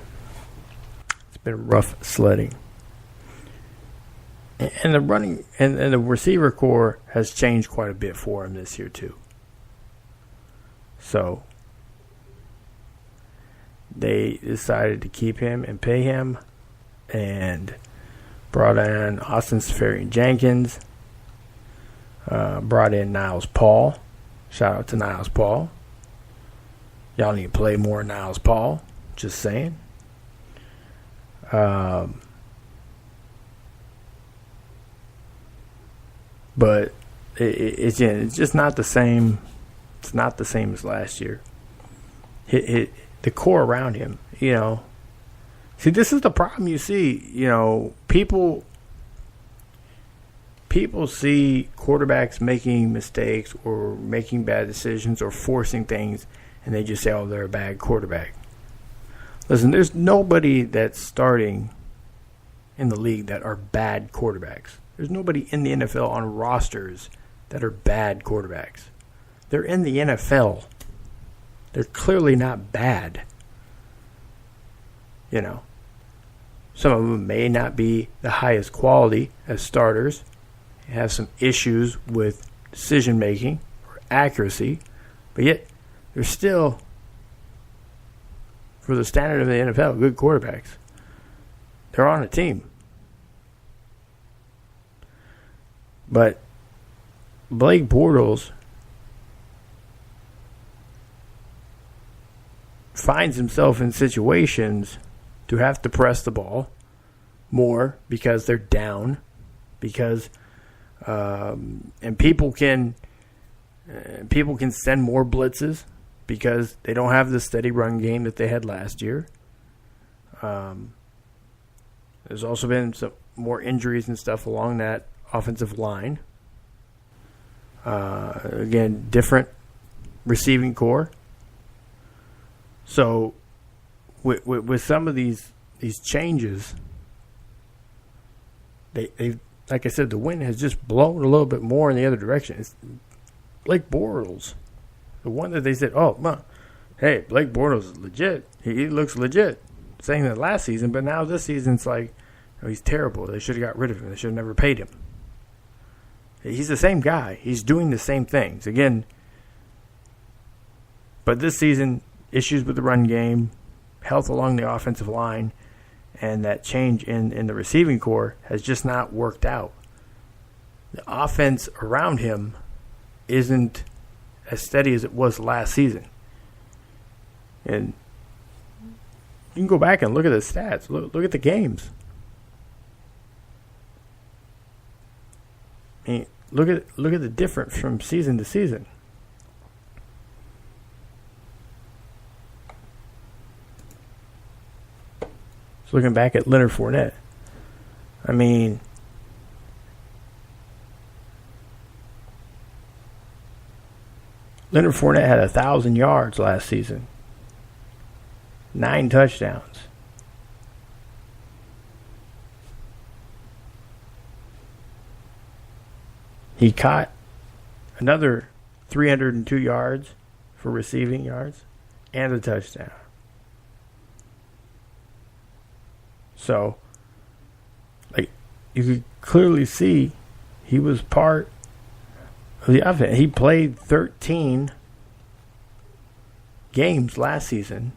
rough sledding. And the running and the receiver core has changed quite a bit for him this year too. So they decided to keep him and pay him, and brought in Austin Seferian-Jenkins, brought in Niles Paul. Shout out to Niles Paul. Y'all need to play more Niles Paul. Just saying. But it's just not the same. It's not the same as last year. The core around him, See, this is the problem you see. People see quarterbacks making mistakes or making bad decisions or forcing things, and they just say, "Oh, they're a bad quarterback." Listen, there's nobody that's starting in the league that are bad quarterbacks. There's nobody in the NFL on rosters that are bad quarterbacks. They're in the NFL. They're clearly not bad. Some of them may not be the highest quality as starters, have some issues with decision making or accuracy, but yet they're still, for the standard of the NFL, good quarterbacks. They're on a team. But Blake Bortles finds himself in situations to have to press the ball more because they're down, because And people can send more blitzes because they don't have the steady run game that they had last year. There's also been some more injuries and stuff along that offensive line. Again, different receiving core. So with some of these changes, they like I said, the wind has just blown a little bit more in the other direction. It's Blake Bortles, the one that they said, hey, Blake Bortles is legit. He looks legit. Saying that last season, but now this season it's like, he's terrible. They should have got rid of him. They should have never paid him. He's the same guy. He's doing the same things. Again, but this season, issues with the run game, health along the offensive line, and that change in the receiving core has just not worked out. The offense around him isn't as steady as it was last season. And you can go back and look at the stats. Look at the games. I mean, look at the difference from season to season. Just looking back at Leonard Fournette. I mean, Leonard Fournette had 1,000 yards last season. 9 touchdowns. He caught another 302 yards for receiving yards and a touchdown. So, you could clearly see he was part of the offense. He played 13 games last season.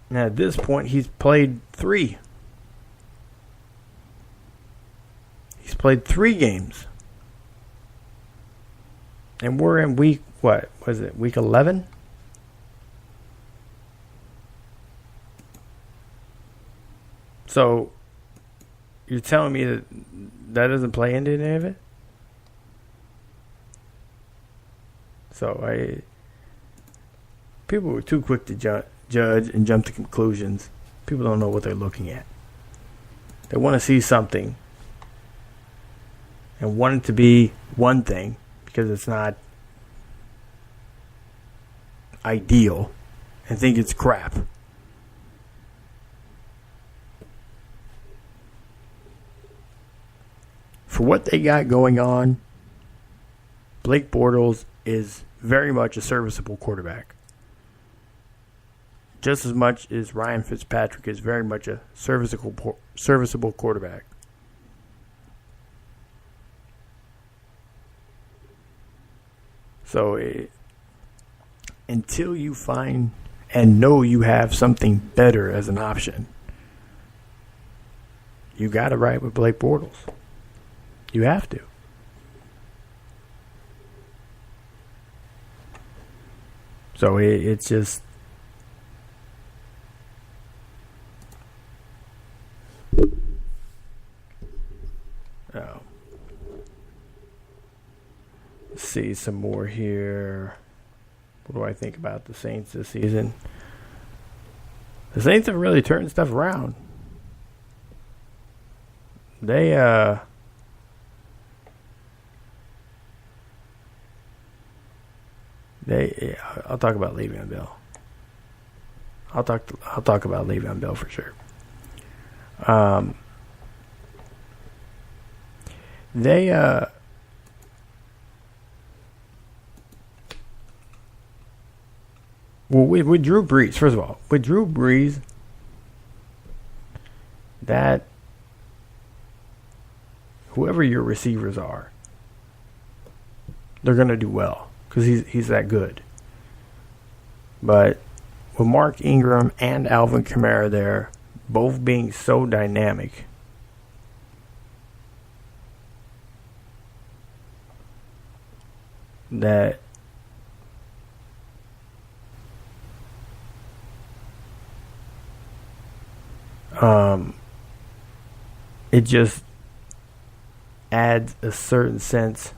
Now, at this point, he's played 3. He's played 3 games. And we're in week 11? So, you're telling me that doesn't play into any of it? So, people were too quick to judge and jump to conclusions. People don't know what they're looking at. They want to see something and want it to be one thing because it's not ideal and think it's crap. For what they got going on, Blake Bortles is very much a serviceable quarterback. Just as much as Ryan Fitzpatrick is very much a serviceable quarterback. So until you find and know you have something better as an option, you got to ride with Blake Bortles. You have to. So it's just... Let's see some more here. What do I think about the Saints this season? The Saints have really turned stuff around. I'll talk about Le'Veon Bell. I'll talk about Le'Veon Bell for sure. Well, with Drew Brees, first of all, with Drew Brees, that whoever your receivers are, they're going to do well because he's that good. But with Mark Ingram and Alvin Kamara there, both being so dynamic, that adds a certain sense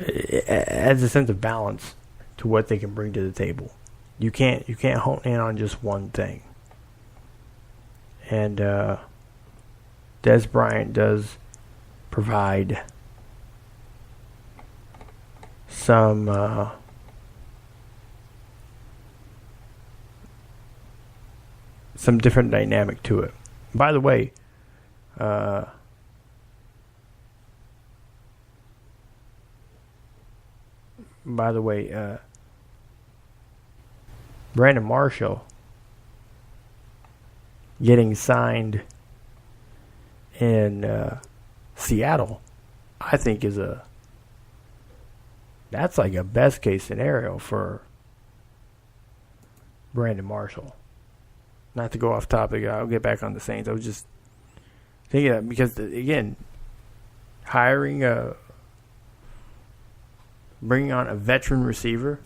it adds a sense of balance to what they can bring to the table. You can't hone in on just one thing. And Dez Bryant does provide some different dynamic to it. By the way, Brandon Marshall getting signed in Seattle, I think that's like a best case scenario for Brandon Marshall. Not to go off topic, I'll get back on the Saints. I was just thinking that because, again, bringing on a veteran receiver,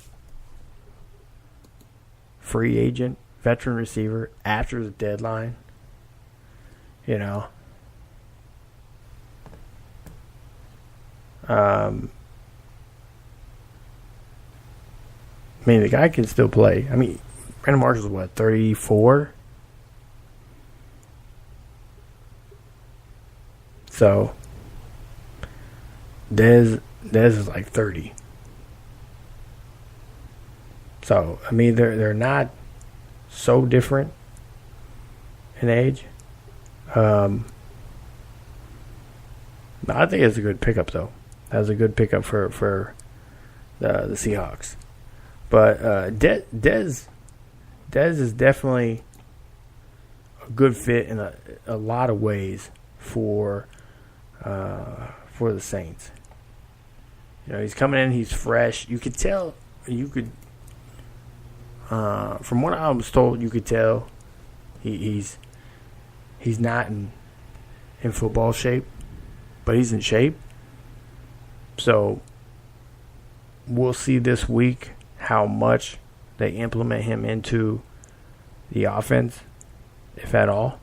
free agent, veteran receiver after the deadline, I mean, the guy can still play. I mean, Brandon Marshall's what, 34? So, Dez is like 30. So, I mean, they're not so different in age. I think it's a good pickup, though. That's a good pickup for the Seahawks. But Dez is definitely a good fit in a lot of ways for the Saints. He's coming in, he's fresh. You could tell, from what I was told, you could tell he's not in football shape, but he's in shape. So we'll see this week how much they implement him into the offense, if at all.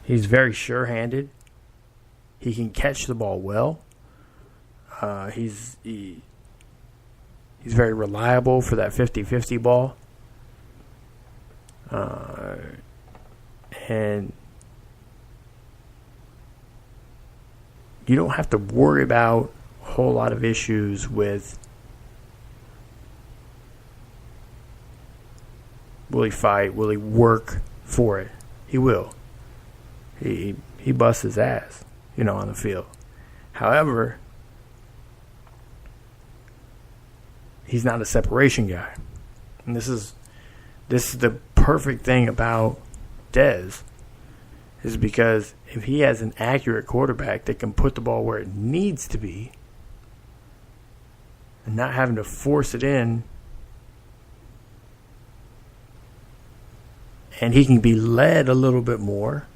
He's very sure-handed. He can catch the ball well. He's very reliable for that 50-50 ball. And you don't have to worry about a whole lot of issues with will he fight, will he work for it. He will. He busts his ass, on the field. However, he's not a separation guy. And this is the perfect thing about Dez, is because if he has an accurate quarterback that can put the ball where it needs to be and not having to force it in, and he can be led a little bit more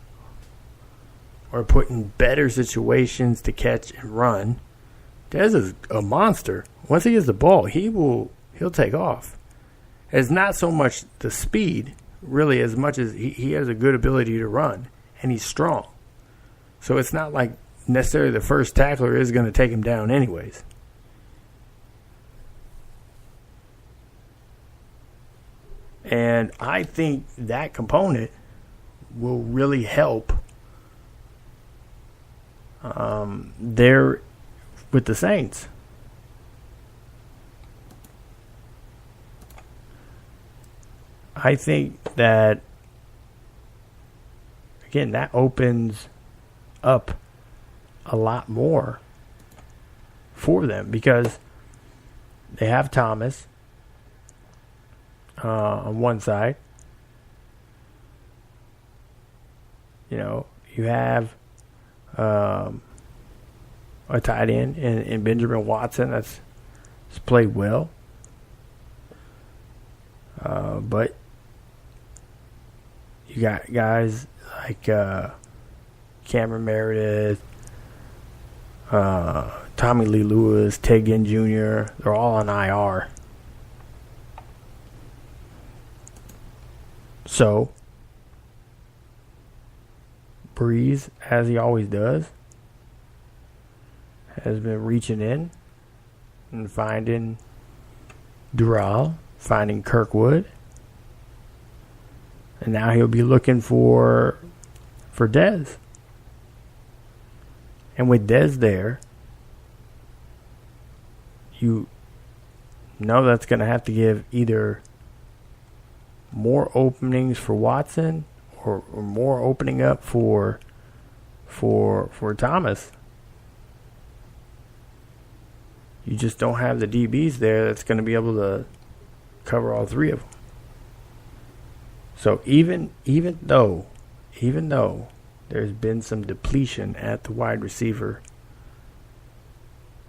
or put in better situations to catch and run, Dez is a monster. Once he gets the ball, he'll take off. It's not so much the speed, really, as much as he has a good ability to run, and he's strong. So it's not like necessarily the first tackler is going to take him down anyways. And I think that component will really help there with the Saints. I think that, again, that opens up a lot more for them because they have Thomas on one side. You have a tight end in Benjamin Watson that's played well. But you got guys like Cameron Meredith, Tommy Lee Lewis, Ted Ginn Jr., they're all on IR. So, Breeze, as he always does, has been reaching in and finding Dural, finding Kirkwood, and now he'll be looking for Dez. And with Dez there, you know that's going to have to give either more openings for Watson or more opening up for Thomas. You just don't have the DBs there that's going to be able to cover all three of them. So even though there's been some depletion at the wide receiver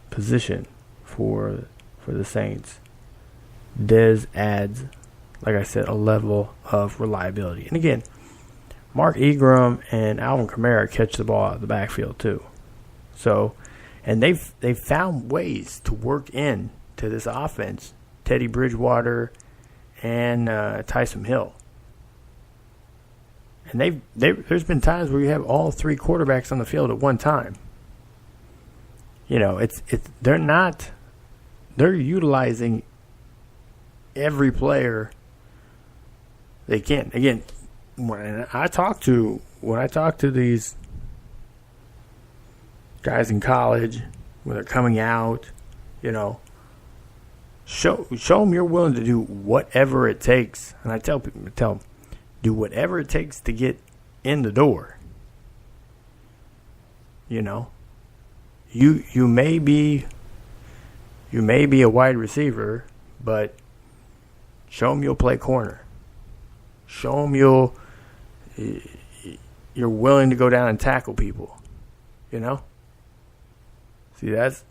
position for the Saints, Dez adds, like I said, a level of reliability. And again, Mark Ingram and Alvin Kamara catch the ball out of the backfield too. So, and they've found ways to work in to this offense Teddy Bridgewater and Taysom Hill. And there's been times where you have all three quarterbacks on the field at one time. You know, they're utilizing every player they can. Again, when I talk to these guys in college, when they're coming out, you know, show them you're willing to do whatever it takes. And I tell them, do whatever it takes to get in the door. You know, you may be a wide receiver, but show them you'll play corner. Show them you're willing to go down and tackle people. You know? See, that's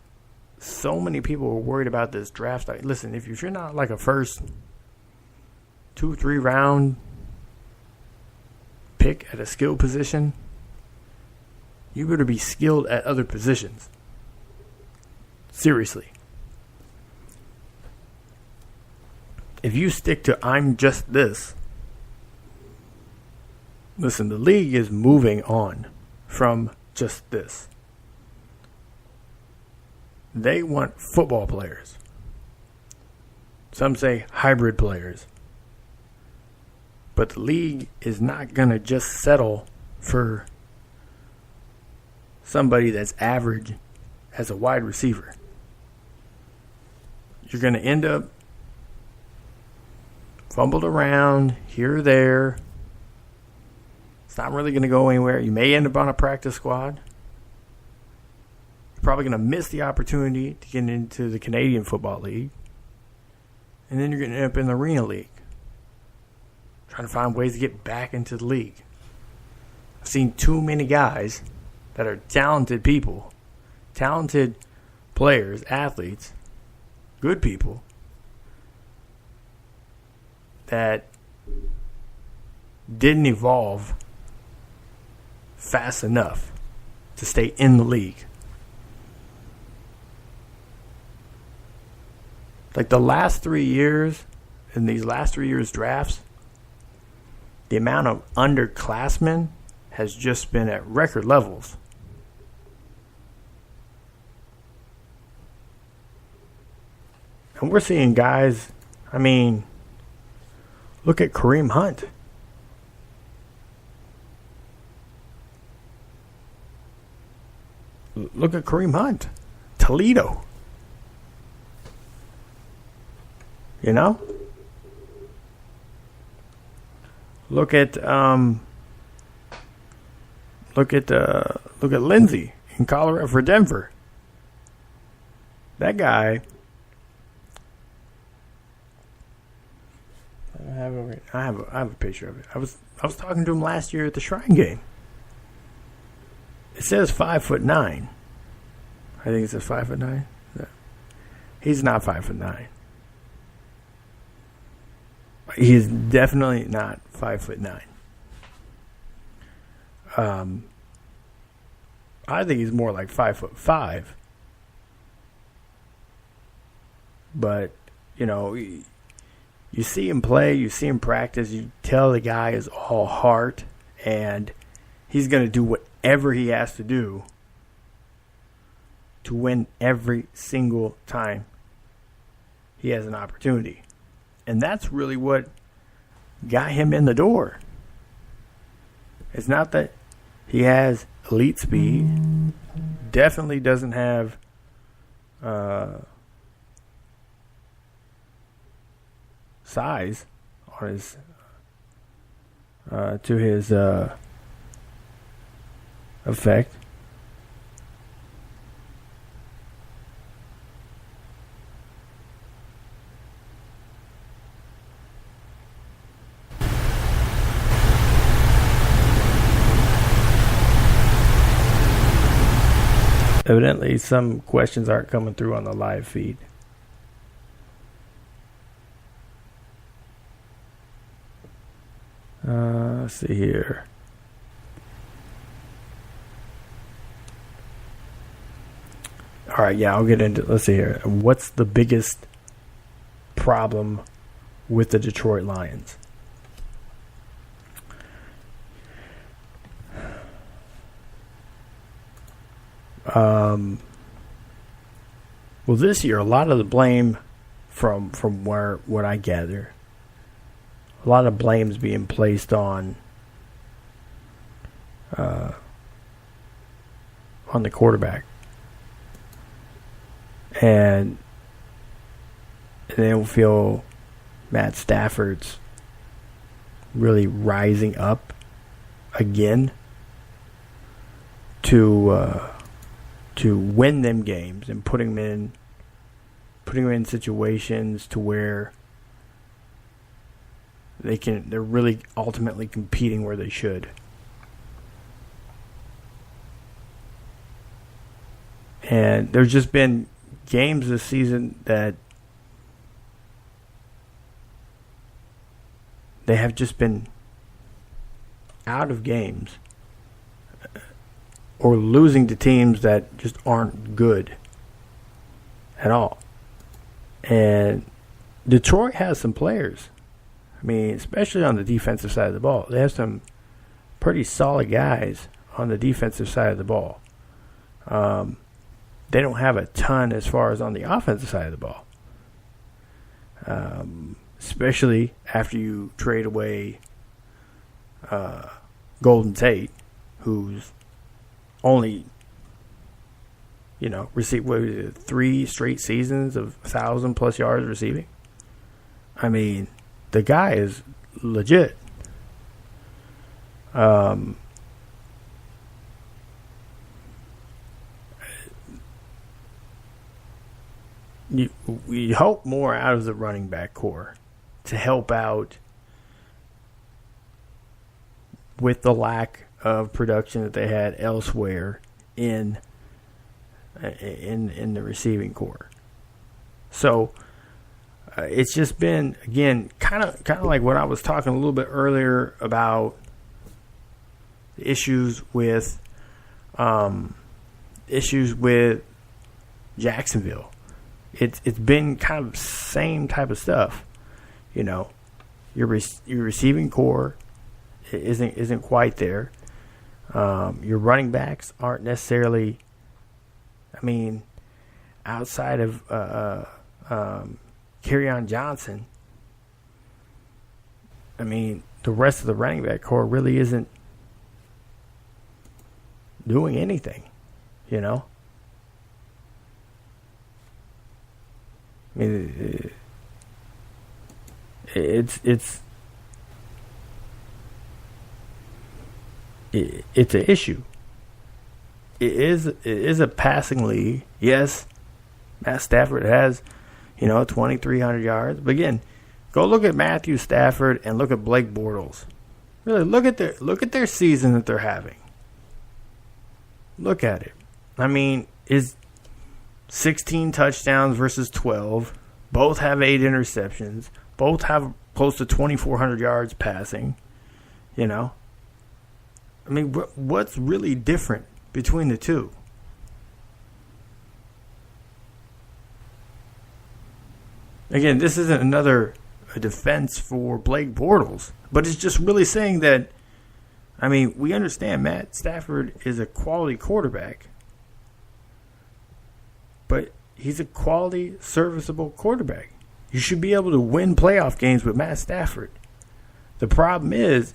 so many people are worried about this draft. Listen, if you're not like a first 2-3 round pick at a skill position, you better be skilled at other positions. Seriously. If you stick to I'm just this, listen, the league is moving on from just this. They want football players. Some say hybrid players. But the league is not going to just settle for somebody that's average as a wide receiver. You're going to end up fumbled around here or there. It's not really going to go anywhere. You may end up on a practice squad. You're probably going to miss the opportunity to get into the Canadian Football League. And then you're going to end up in the Arena League, trying to find ways to get back into the league. I've seen too many guys that are talented people, talented players, athletes, good people, that didn't evolve fast enough to stay in the league. Like the last 3 years, in these last 3 years drafts, the amount of underclassmen has just been at record levels. And we're seeing guys, I mean, look at Kareem Hunt. Look at Kareem Hunt. Toledo. You know? Look at Lindsey in Colorado for Denver. That guy. I have a picture of it. I was talking to him last year at the Shrine game. It says 5'9". I think it says 5'9". No. He's not 5'9". He is definitely not 5'9". I think he's more like 5'5". But you know, you see him play, you see him practice, you tell the guy is all heart, and he's going to do whatever he has to do to win every single time he has an opportunity. And that's really what got him in the door. It's not that he has elite speed. Definitely doesn't have size on his to his effect. Evidently, some questions aren't coming through on the live feed. Let's see here. All right, yeah, I'll get into it. Let's see here. What's the biggest problem with the Detroit Lions? Well, this year, a lot of the blame from what I gather, a lot of blame's being placed on the quarterback, and they don't feel Matt Stafford's really rising up again to win them games and putting them in situations to where they're really ultimately competing where they should. And there's just been games this season that they have just been out of games or losing to teams that just aren't good at all. And Detroit has some players. I mean, especially on the defensive side of the ball. They have some pretty solid guys on the defensive side of the ball. They don't have a ton as far as on the offensive side of the ball. Especially after you trade away Golden Tate, who's only, received 3 straight seasons of 1,000+ yards receiving. I mean, the guy is legit. We hope more out of the running back core to help out with the lack of production that they had elsewhere in the receiving core. So it's just been, again, kind of like what I was talking a little bit earlier about the issues with Jacksonville. It's been kind of same type of stuff. Your receiving core isn't quite there. Your running backs aren't necessarily, outside of Kerryon Johnson, the rest of the running back core really isn't doing anything, it's an issue. It is a passing league. Yes, Matt Stafford has, 2,300 yards. But again, go look at Matthew Stafford and look at Blake Bortles. Really, look at their season that they're having. Look at it. Is 16 touchdowns versus 12. Both have 8 interceptions. Both have close to 2,400 yards passing. What's really different between the two? Again, this isn't another a defense for Blake Bortles, but it's just really saying that, I mean, we understand Matt Stafford is a quality quarterback, but he's a quality, serviceable quarterback. You should be able to win playoff games with Matt Stafford. The problem is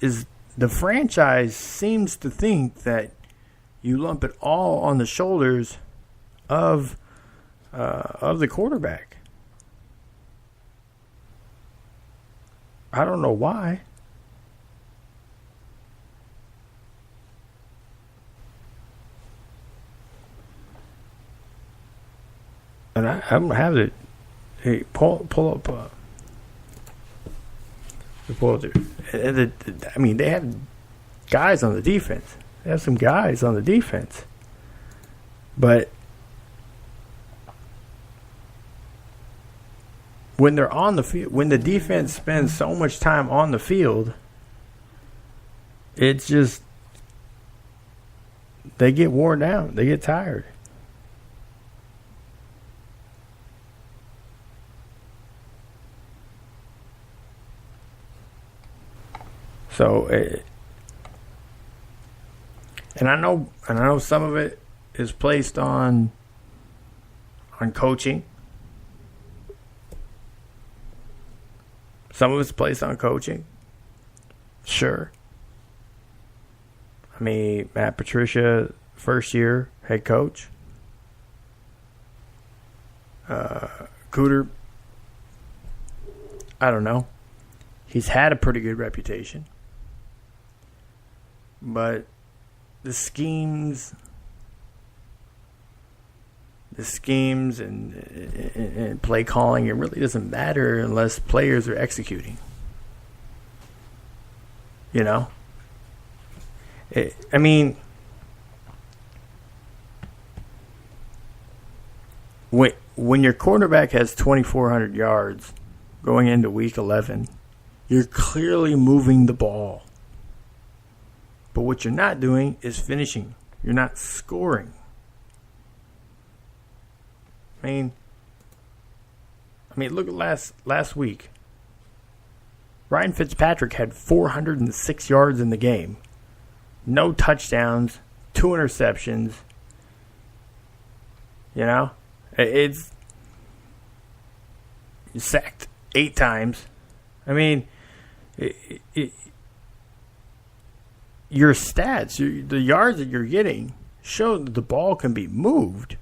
the franchise seems to think that you lump it all on the shoulders of the quarterback. I don't know why. And I'm gonna have it. Hey, pull up. Pull up there. I mean, they have guys on the defense. They have some guys on the defense, but when they're on the field, when the defense spends so much time on the field, it's just they get worn down. They get tired. So, and I know some of it is placed on coaching. Some of it's placed on coaching. Sure. I mean, Matt Patricia, first year head coach. Cooter, I don't know. He's had a pretty good reputation. But the schemes and play calling, it really doesn't matter unless players are executing. You know? I mean, when your quarterback has 2,400 yards going into week 11, you're clearly moving the ball. But what you're not doing is finishing. You're not scoring. I mean, look at last week. Ryan Fitzpatrick had 406 yards in the game. No touchdowns, 2 interceptions. You know? It's sacked 8 times. I mean, your stats, the yards that you're getting, show that the ball can be moved.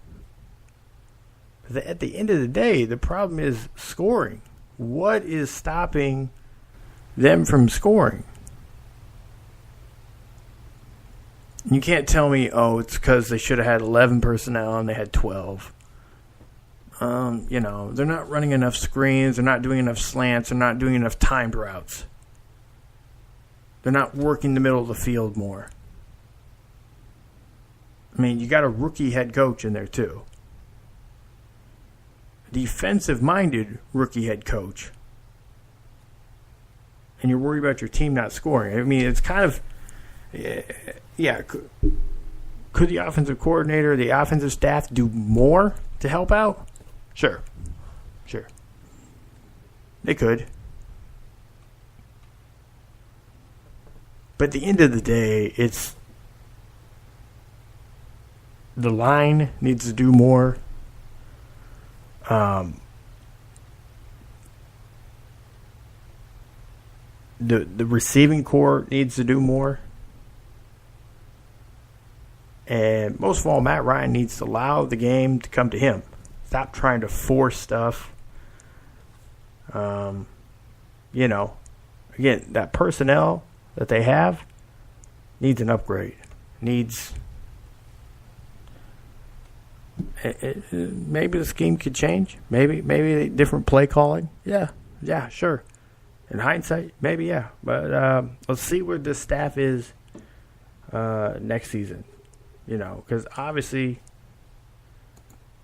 But at the end of the day, the problem is scoring. What is stopping them from scoring? You can't tell me, oh, it's because they should have had 11 personnel and they had 12. You know, they're not running enough screens. They're not doing enough slants. They're not doing enough timed routes. They're not working the middle of the field more. I mean, you got a rookie head coach in there, too. Defensive-minded rookie head coach. And you're worried about your team not scoring. I mean, it's kind of... Yeah. Could the offensive coordinator, the offensive staff do more to help out? Sure. They could. But at the end of the day, it's the line needs to do more. The receiving core needs to do more. And most of all, Matt Ryan needs to allow the game to come to him. Stop trying to force stuff. You know, again, that personnel that they have needs an upgrade. Needs maybe the scheme could change. Maybe different play calling. Yeah, sure. In hindsight, maybe yeah. But let's see where the staff is next season. You know, because obviously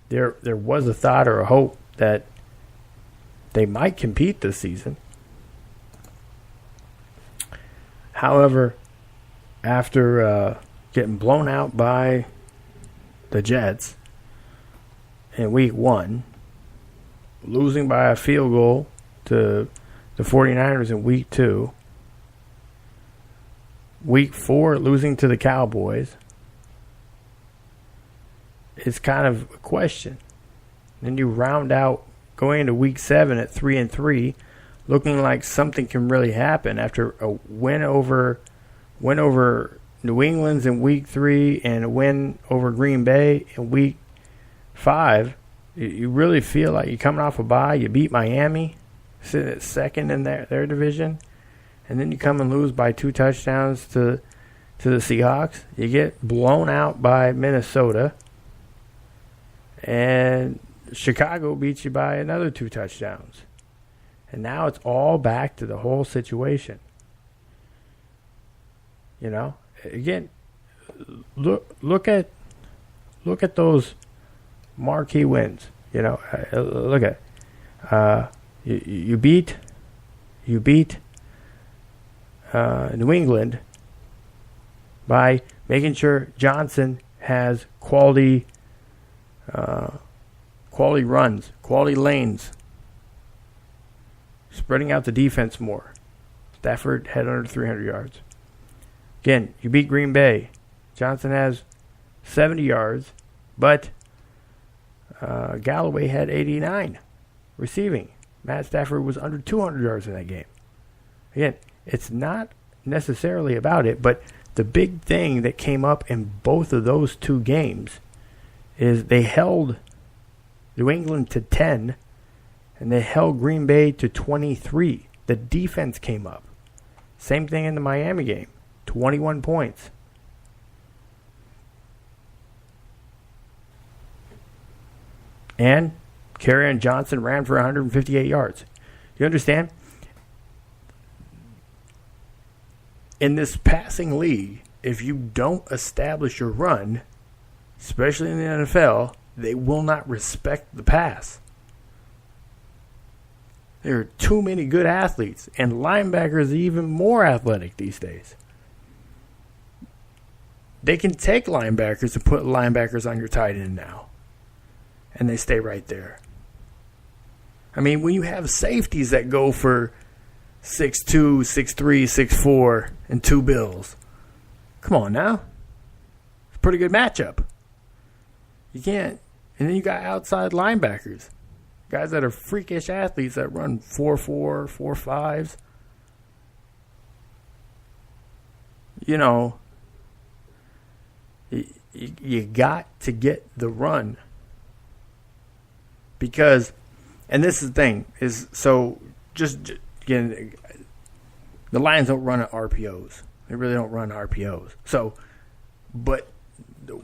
there was a thought or a hope that they might compete this season. However, after getting blown out by the Jets in week 1, losing by a field goal to the 49ers in week 2. Week 4, losing to the Cowboys. It's kind of a question. Then you round out going into week 7 at 3-3, looking like something can really happen after a win over New England's in week 3 and a win over Green Bay in week 5. You really feel like you're coming off a bye. You beat Miami, sitting at second in their division, and then you come and lose by 2 touchdowns to the Seahawks. You get blown out by Minnesota, and Chicago beats you by another 2 touchdowns. And now it's all back to the whole situation. You know, again, look at those marquee wins. You know, look at you beat New England by making sure Johnson has quality runs, quality lanes, spreading out the defense more. Stafford had under 300 yards. Again, you beat Green Bay. Johnson has 70 yards, but Galloway had 89 receiving. Matt Stafford was under 200 yards in that game. Again, it's not necessarily about it, but the big thing that came up in both of those 2 games is they held New England to 10, and they held Green Bay to 23. The defense came up. Same thing in the Miami game, 21 points. And Kerryon Johnson ran for 158 yards. You understand? In this passing league, if you don't establish your run, especially in the NFL, they will not respect the pass. There are too many good athletes, and linebackers are even more athletic these days. They can take linebackers and put linebackers on your tight end now, and they stay right there. I mean, when you have safeties that go for 6'2", 6'3", 6'4", and 2 bills, come on now. It's a pretty good matchup. You can't. And then you got outside linebackers. Guys that are freakish athletes that run 4.4, 4.5s. You know, you got to get the run. Because, and this is the thing, is so just again, the Lions don't run at RPOs. They really don't run RPOs. So, but the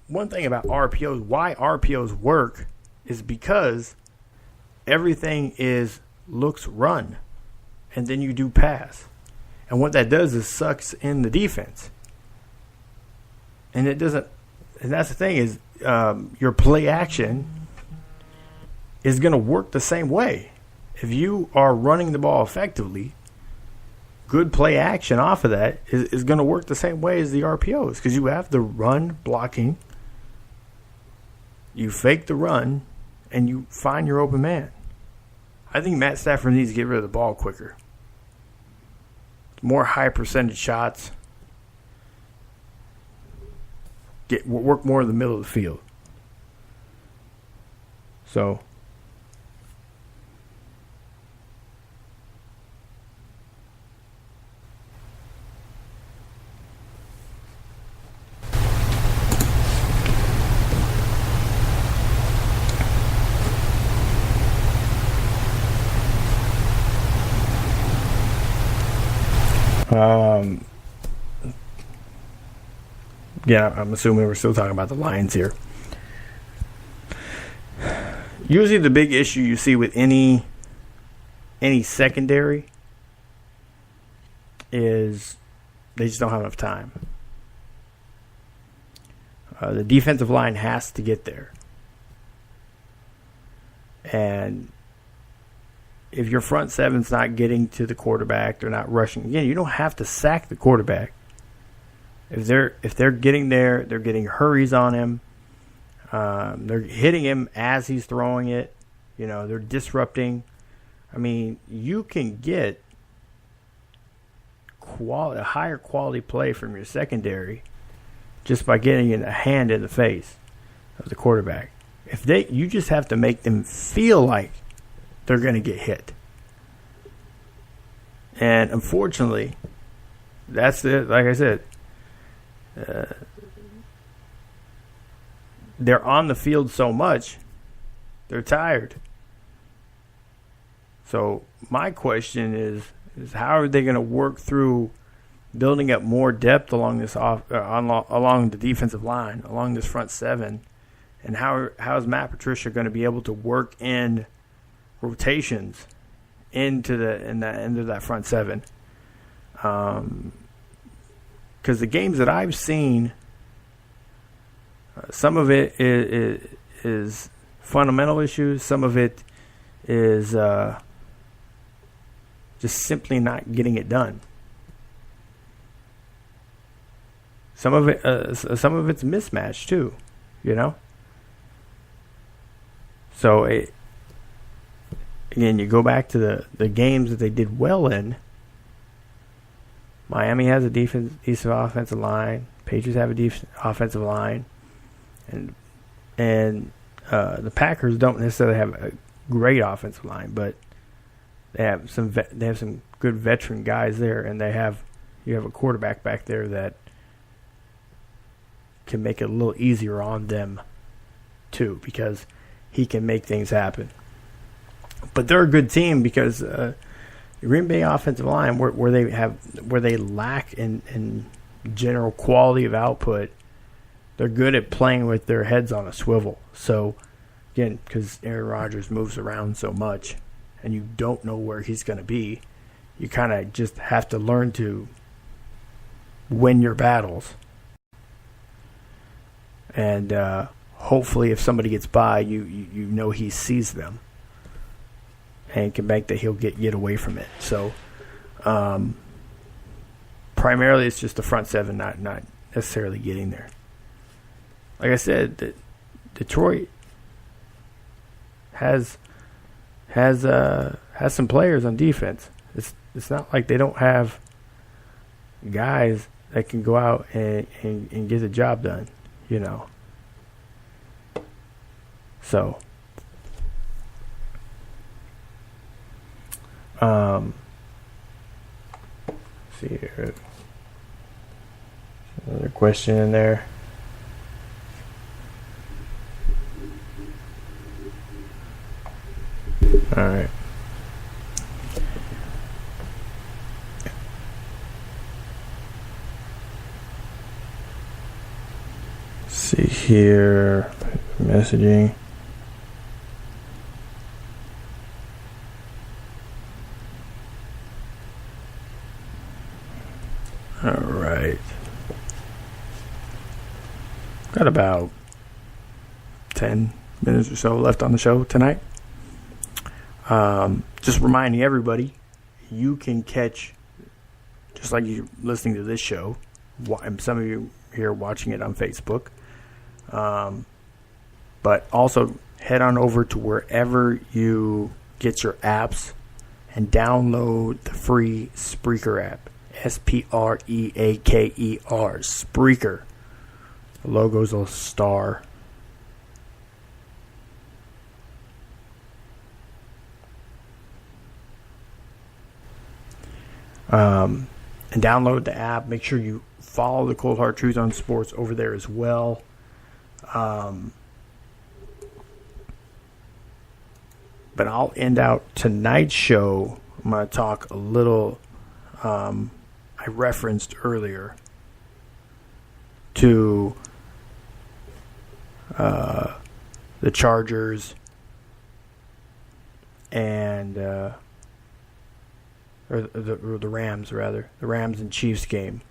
one thing about RPOs, why RPOs work, is because everything looks run, and then you do pass. And what that does is sucks in the defense. And it doesn't, and that's the thing is your play action is going to work the same way. If you are running the ball effectively, good play action off of that is going to work the same way as the RPOs, because you have the run blocking, you fake the run, and you find your open man. I think Matt Stafford needs to get rid of the ball quicker. More high percentage shots. Work more in the middle of the field. So, yeah, I'm assuming we're still talking about the Lions here. Usually the big issue you see with any secondary is they just don't have enough time. The defensive line has to get there. And if your front seven's not getting to the quarterback, they're not rushing. Again, you don't have to sack the quarterback. If they're getting there, they're getting hurries on him. They're hitting him as he's throwing it. You know, they're disrupting I mean, you can get a higher quality play from your secondary just by getting a hand in the face of the quarterback. You just have to make them feel like they're going to get hit. And unfortunately, that's it. Like I said, they're on the field so much, they're tired. So my question is how are they going to work through building up more depth along this along the defensive line, along this front seven, and how is Matt Patricia going to be able to work in rotations into that front seven? Because the games that I've seen, some of it is fundamental issues, some of it is just simply not getting it done. Some of it's mismatched too, you know. So again, you go back to the games that they did well in. Miami has a decent offensive line. Patriots have a decent offensive line, and the Packers don't necessarily have a great offensive line, but they have some good veteran guys there, and you have a quarterback back there that can make it a little easier on them too, because he can make things happen. But they're a good team because the Green Bay offensive line, where they lack in general quality of output, they're good at playing with their heads on a swivel. So again, because Aaron Rodgers moves around so much, and you don't know where he's going to be, you kind of just have to learn to win your battles. And hopefully, if somebody gets by, you know he sees them and can bank that he'll get away from it. So, primarily, it's just the front seven not necessarily getting there. Like I said, Detroit has some players on defense. It's not like they don't have guys that can go out and get the job done, you know. So, see here. Another question in there. All right. See here, messaging. All right. Got about 10 minutes or so left on the show tonight. Just reminding everybody, you can catch, just like you're listening to this show, and some of you here watching it on Facebook, but also head on over to wherever you get your apps and download the free Spreaker app. Spreaker. Spreaker. The logo's a star. And download the app. Make sure you follow the Cold Hard Truth on Sports over there as well. But I'll end out tonight's show. I'm going to talk a little, I referenced earlier to the Chargers and or the Rams, rather. The Rams and Chiefs game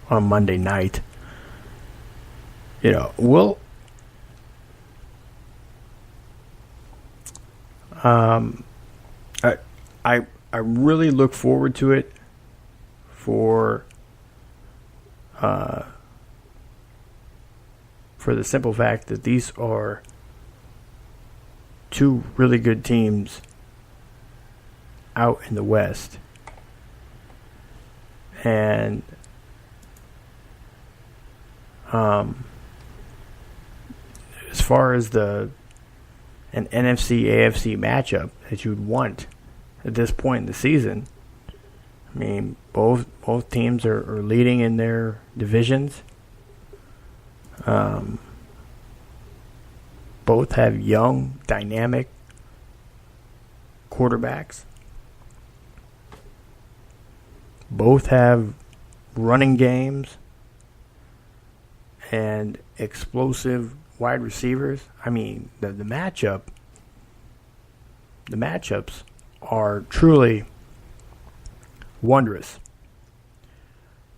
on Monday night. You know, I really look forward to it for the simple fact that these are two really good teams out in the West. And as far as an NFC AFC matchup that you would want at this point in the season, I mean, both teams are leading in their divisions. Both have young, dynamic quarterbacks. Both have running games and explosive wide receivers. I mean, the matchups are truly wondrous.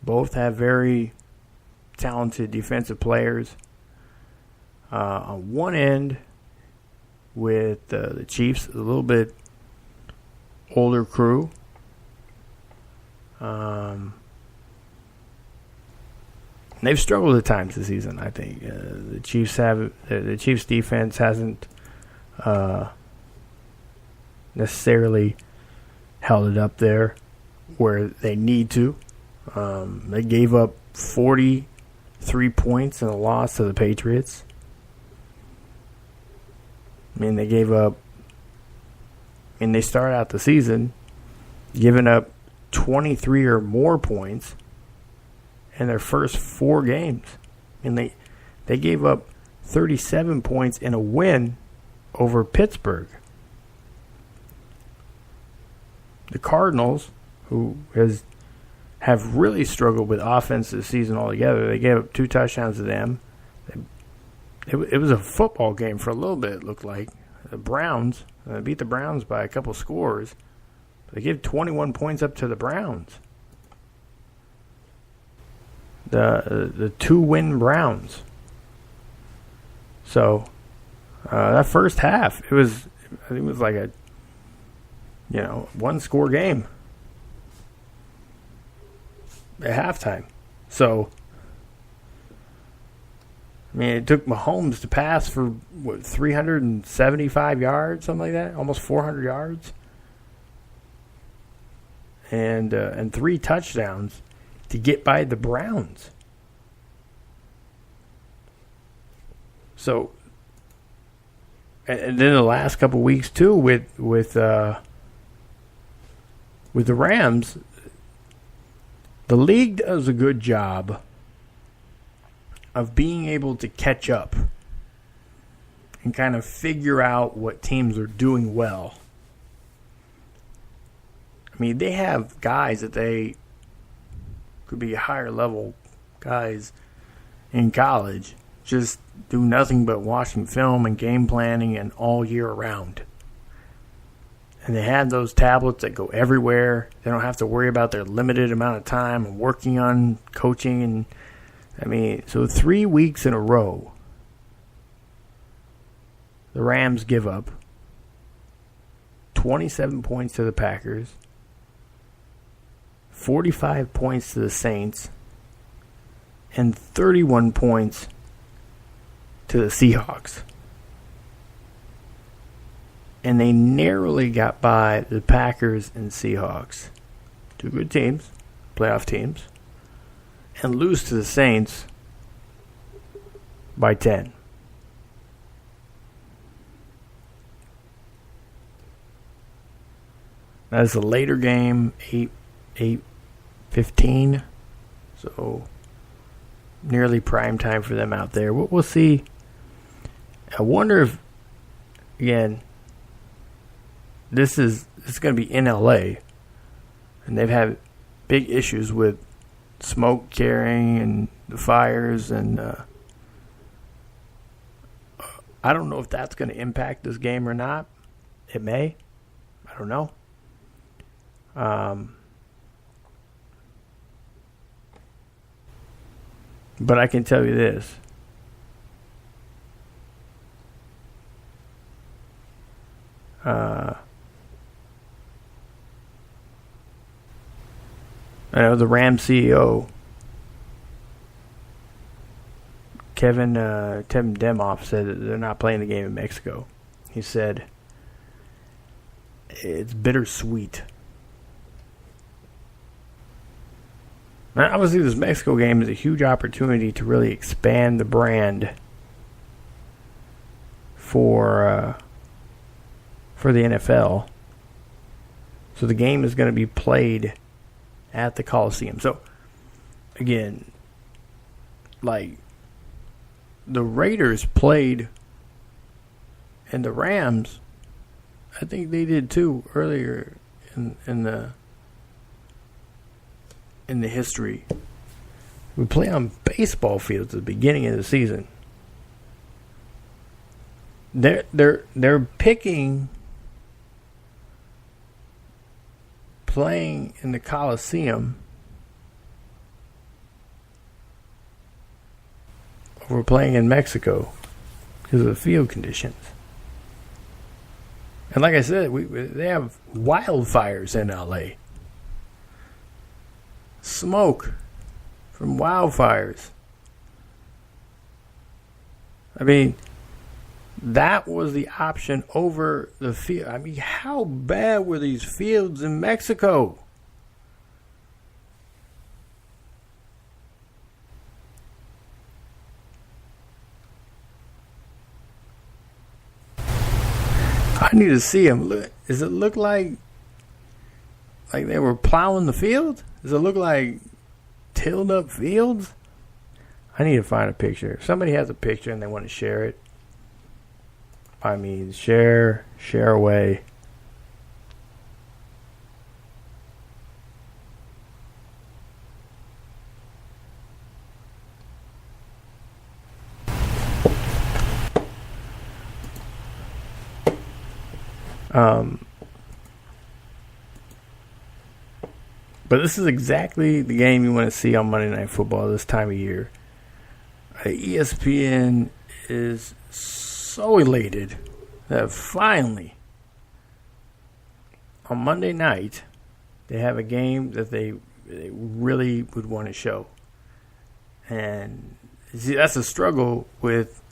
Both have very talented defensive players. On one end, with the Chiefs, a little bit older crew. They've struggled at times this season, I think. The Chiefs defense hasn't necessarily held it up there where they need to. They gave up 43 points in a loss to the Patriots. I mean, they started out the season giving up 23 or more points in their first 4 games. And they gave up 37 points in a win over Pittsburgh. The Cardinals, who have really struggled with offense this season altogether, they gave up 2 touchdowns to them. It was a football game for a little bit, it looked like. The Browns beat the Browns by a couple scores. They gave 21 points up to the Browns. The 2-win Browns. So that first half, I think it was like a 1-score game at halftime. So I mean, it took Mahomes to pass for 375 yards, something like that, almost 400 yards, and 3 touchdowns to get by the Browns. So, and then the last couple of weeks too with the Rams, the league does a good job of being able to catch up and kind of figure out what teams are doing well. I mean, they have guys that they could be higher level guys in college, just do nothing but watching film and game planning and all year round. And they have those tablets that go everywhere. They don't have to worry about their limited amount of time and working on coaching. And I mean, so 3 weeks in a row, the Rams give up 27 points to the Packers, 45 points to the Saints, and 31 points to the Seahawks. And they narrowly got by the Packers and Seahawks. 2 good teams, playoff teams, and lose to the Saints by 10. That's a later game, 8:15. So nearly prime time for them out there. We'll see. I wonder if, again, this is going to be in LA, and they've had big issues with smoke carrying and the fires, and I don't know if that's going to impact this game or not. It may. I don't know. But I can tell you this. I know the Rams CEO, Tim Demoff, said that they're not playing the game in Mexico. He said, it's bittersweet. Now, obviously, this Mexico game is a huge opportunity to really expand the brand for the NFL. So the game is going to be played at the Coliseum. So, again, like, the Raiders played, and the Rams, I think they did too earlier in the history. We play on baseball fields at the beginning of the season. They're picking playing in the Coliseum over playing in Mexico because of the field conditions. And like I said, they have wildfires in LA. Smoke from wildfires. I mean, that was the option over the field. I mean, how bad were these fields in Mexico? I need to see them. Look, does it look like they were plowing the field? Does it look like tilled up fields? I need to find a picture. If somebody has a picture and they want to share it, I mean, share away. But this is exactly the game you want to see on Monday Night Football this time of year. ESPN is so elated that finally, on Monday night, they have a game that they really would want to show. And see, that's a struggle with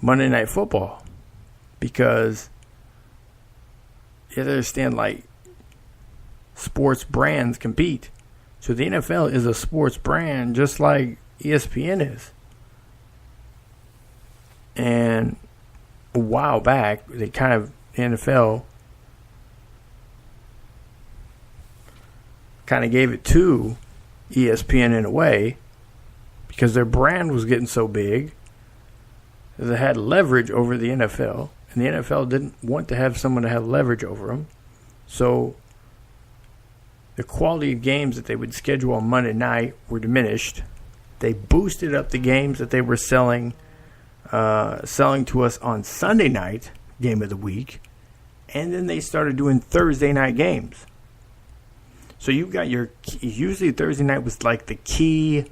Monday Night Football, because you have to understand, like, sports brands compete. So the NFL is a sports brand just like ESPN is. And a while back, the NFL kind of gave it to ESPN in a way, because their brand was getting so big that they had leverage over the NFL, and the NFL didn't want to have someone to have leverage over them. So the quality of games that they would schedule on Monday night were diminished. They boosted up the games that they were selling to us on Sunday night, game of the week, and then they started doing Thursday night games. So you've got usually Thursday night was like the key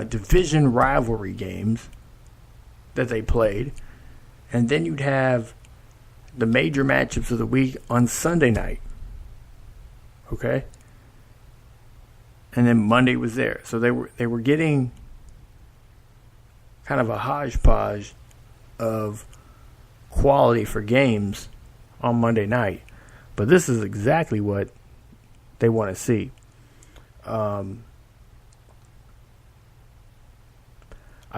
division rivalry games that they played, and then you'd have the major matchups of the week on Sunday night. Okay? And then Monday was there. So they were getting kind of a hodgepodge of quality for games on Monday night. But this is exactly what they want to see. I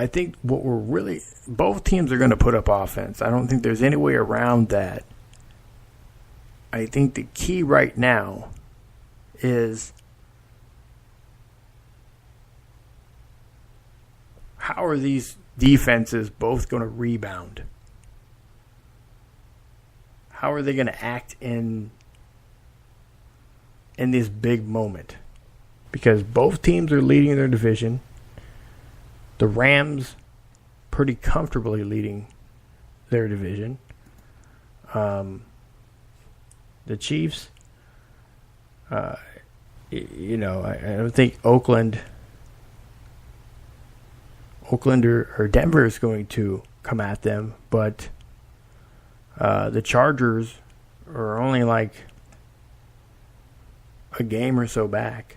think both teams are going to put up offense. I don't think there's any way around that. I think the key right now is, how are these defenses both going to rebound? How are they going to act in this big moment? Because both teams are leading their division. The Rams pretty comfortably leading their division. The Chiefs, I don't think Oakland or Denver is going to come at them, but the Chargers are only like a game or so back.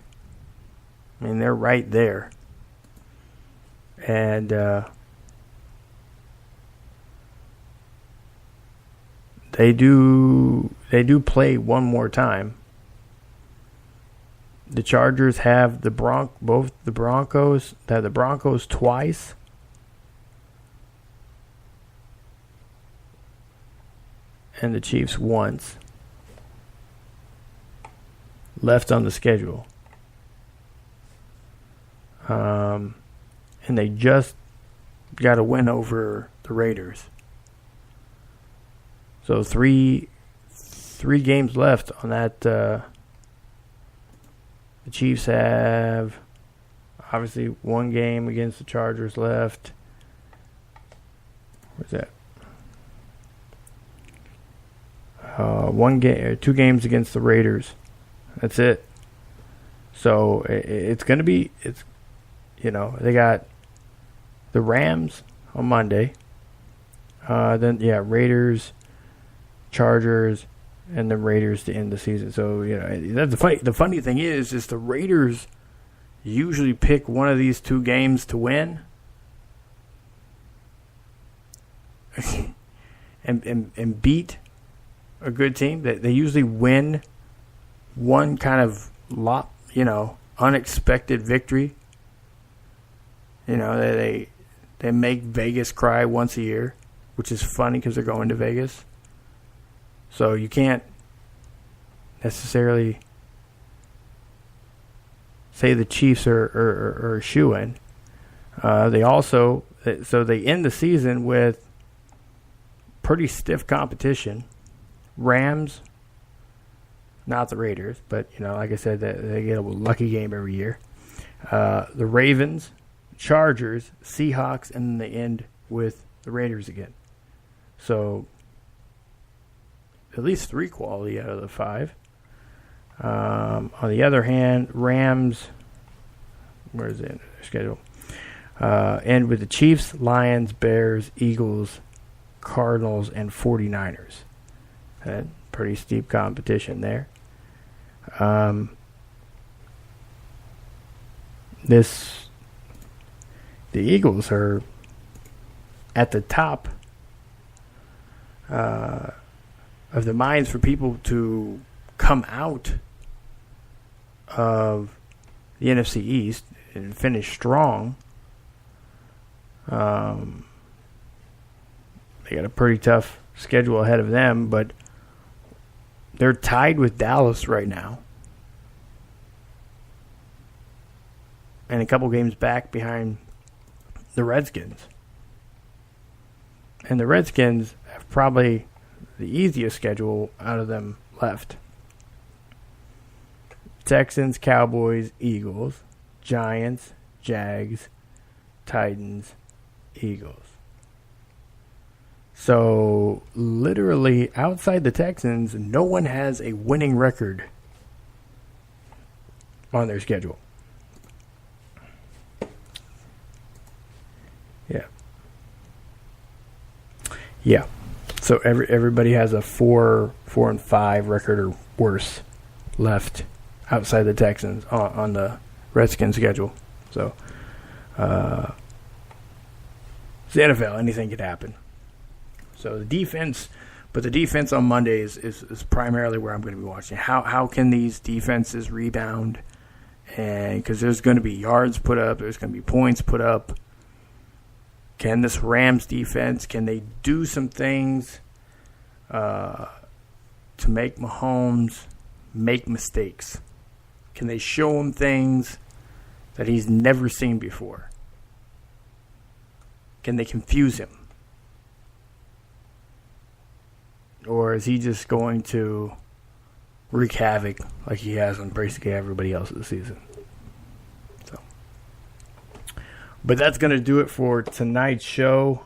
I mean, they're right there. And they do play one more time. The Chargers have the Broncos twice. And the Chiefs once. Left on the schedule. And they just got a win over the Raiders. So three games left on that. The Chiefs have obviously one game against the Chargers left. Where's that? 2 games against the Raiders. That's it. So it's going to be, they got the Rams on Monday. Raiders, Chargers, and the Raiders to end the season. So, that's the funny thing is the Raiders usually pick one of these 2 games to win. and beat a good team. They usually win one kind of unexpected victory. They make Vegas cry once a year, which is funny because they're going to Vegas. So you can't necessarily say the Chiefs are shoo-in. They end the season with pretty stiff competition. Rams, not the Raiders, but like I said, they get a lucky game every year. The Ravens, Chargers, Seahawks, and then they end with the Raiders again. So at least 3 quality out of the 5. On the other hand, Rams, where is it in their schedule? End with the Chiefs, Lions, Bears, Eagles, Cardinals, and 49ers. Pretty steep competition there. The Eagles are at the top of the minds for people to come out of the NFC East and finish strong. They got a pretty tough schedule ahead of them, but they're tied with Dallas right now. And a couple games back behind the Redskins. And the Redskins have probably the easiest schedule out of them left. Texans, Cowboys, Eagles, Giants, Jags, Titans, Eagles. So, literally, outside the Texans, no one has a winning record on their schedule. Yeah. So everybody has a 4-5 record or worse left outside the Texans on the Redskins schedule. So, it's the NFL. Anything could happen. So the defense on Monday is primarily where I'm going to be watching. How can these defenses rebound? And because there's going to be yards put up, there's going to be points put up. Can this Rams defense, can they do some things to make Mahomes make mistakes? Can they show him things that he's never seen before? Can they confuse him? Or is he just going to wreak havoc like he has on basically everybody else this season? So, but that's going to do it for tonight's show.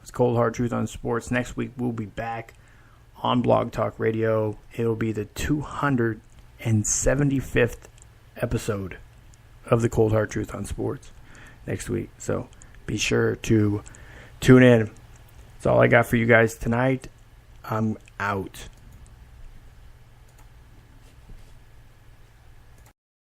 It's Cold Hard Truth on Sports. Next week we'll be back on Blog Talk Radio. It'll be the 275th episode of the Cold Hard Truth on Sports next week. So be sure to tune in. That's all I got for you guys tonight. I'm out.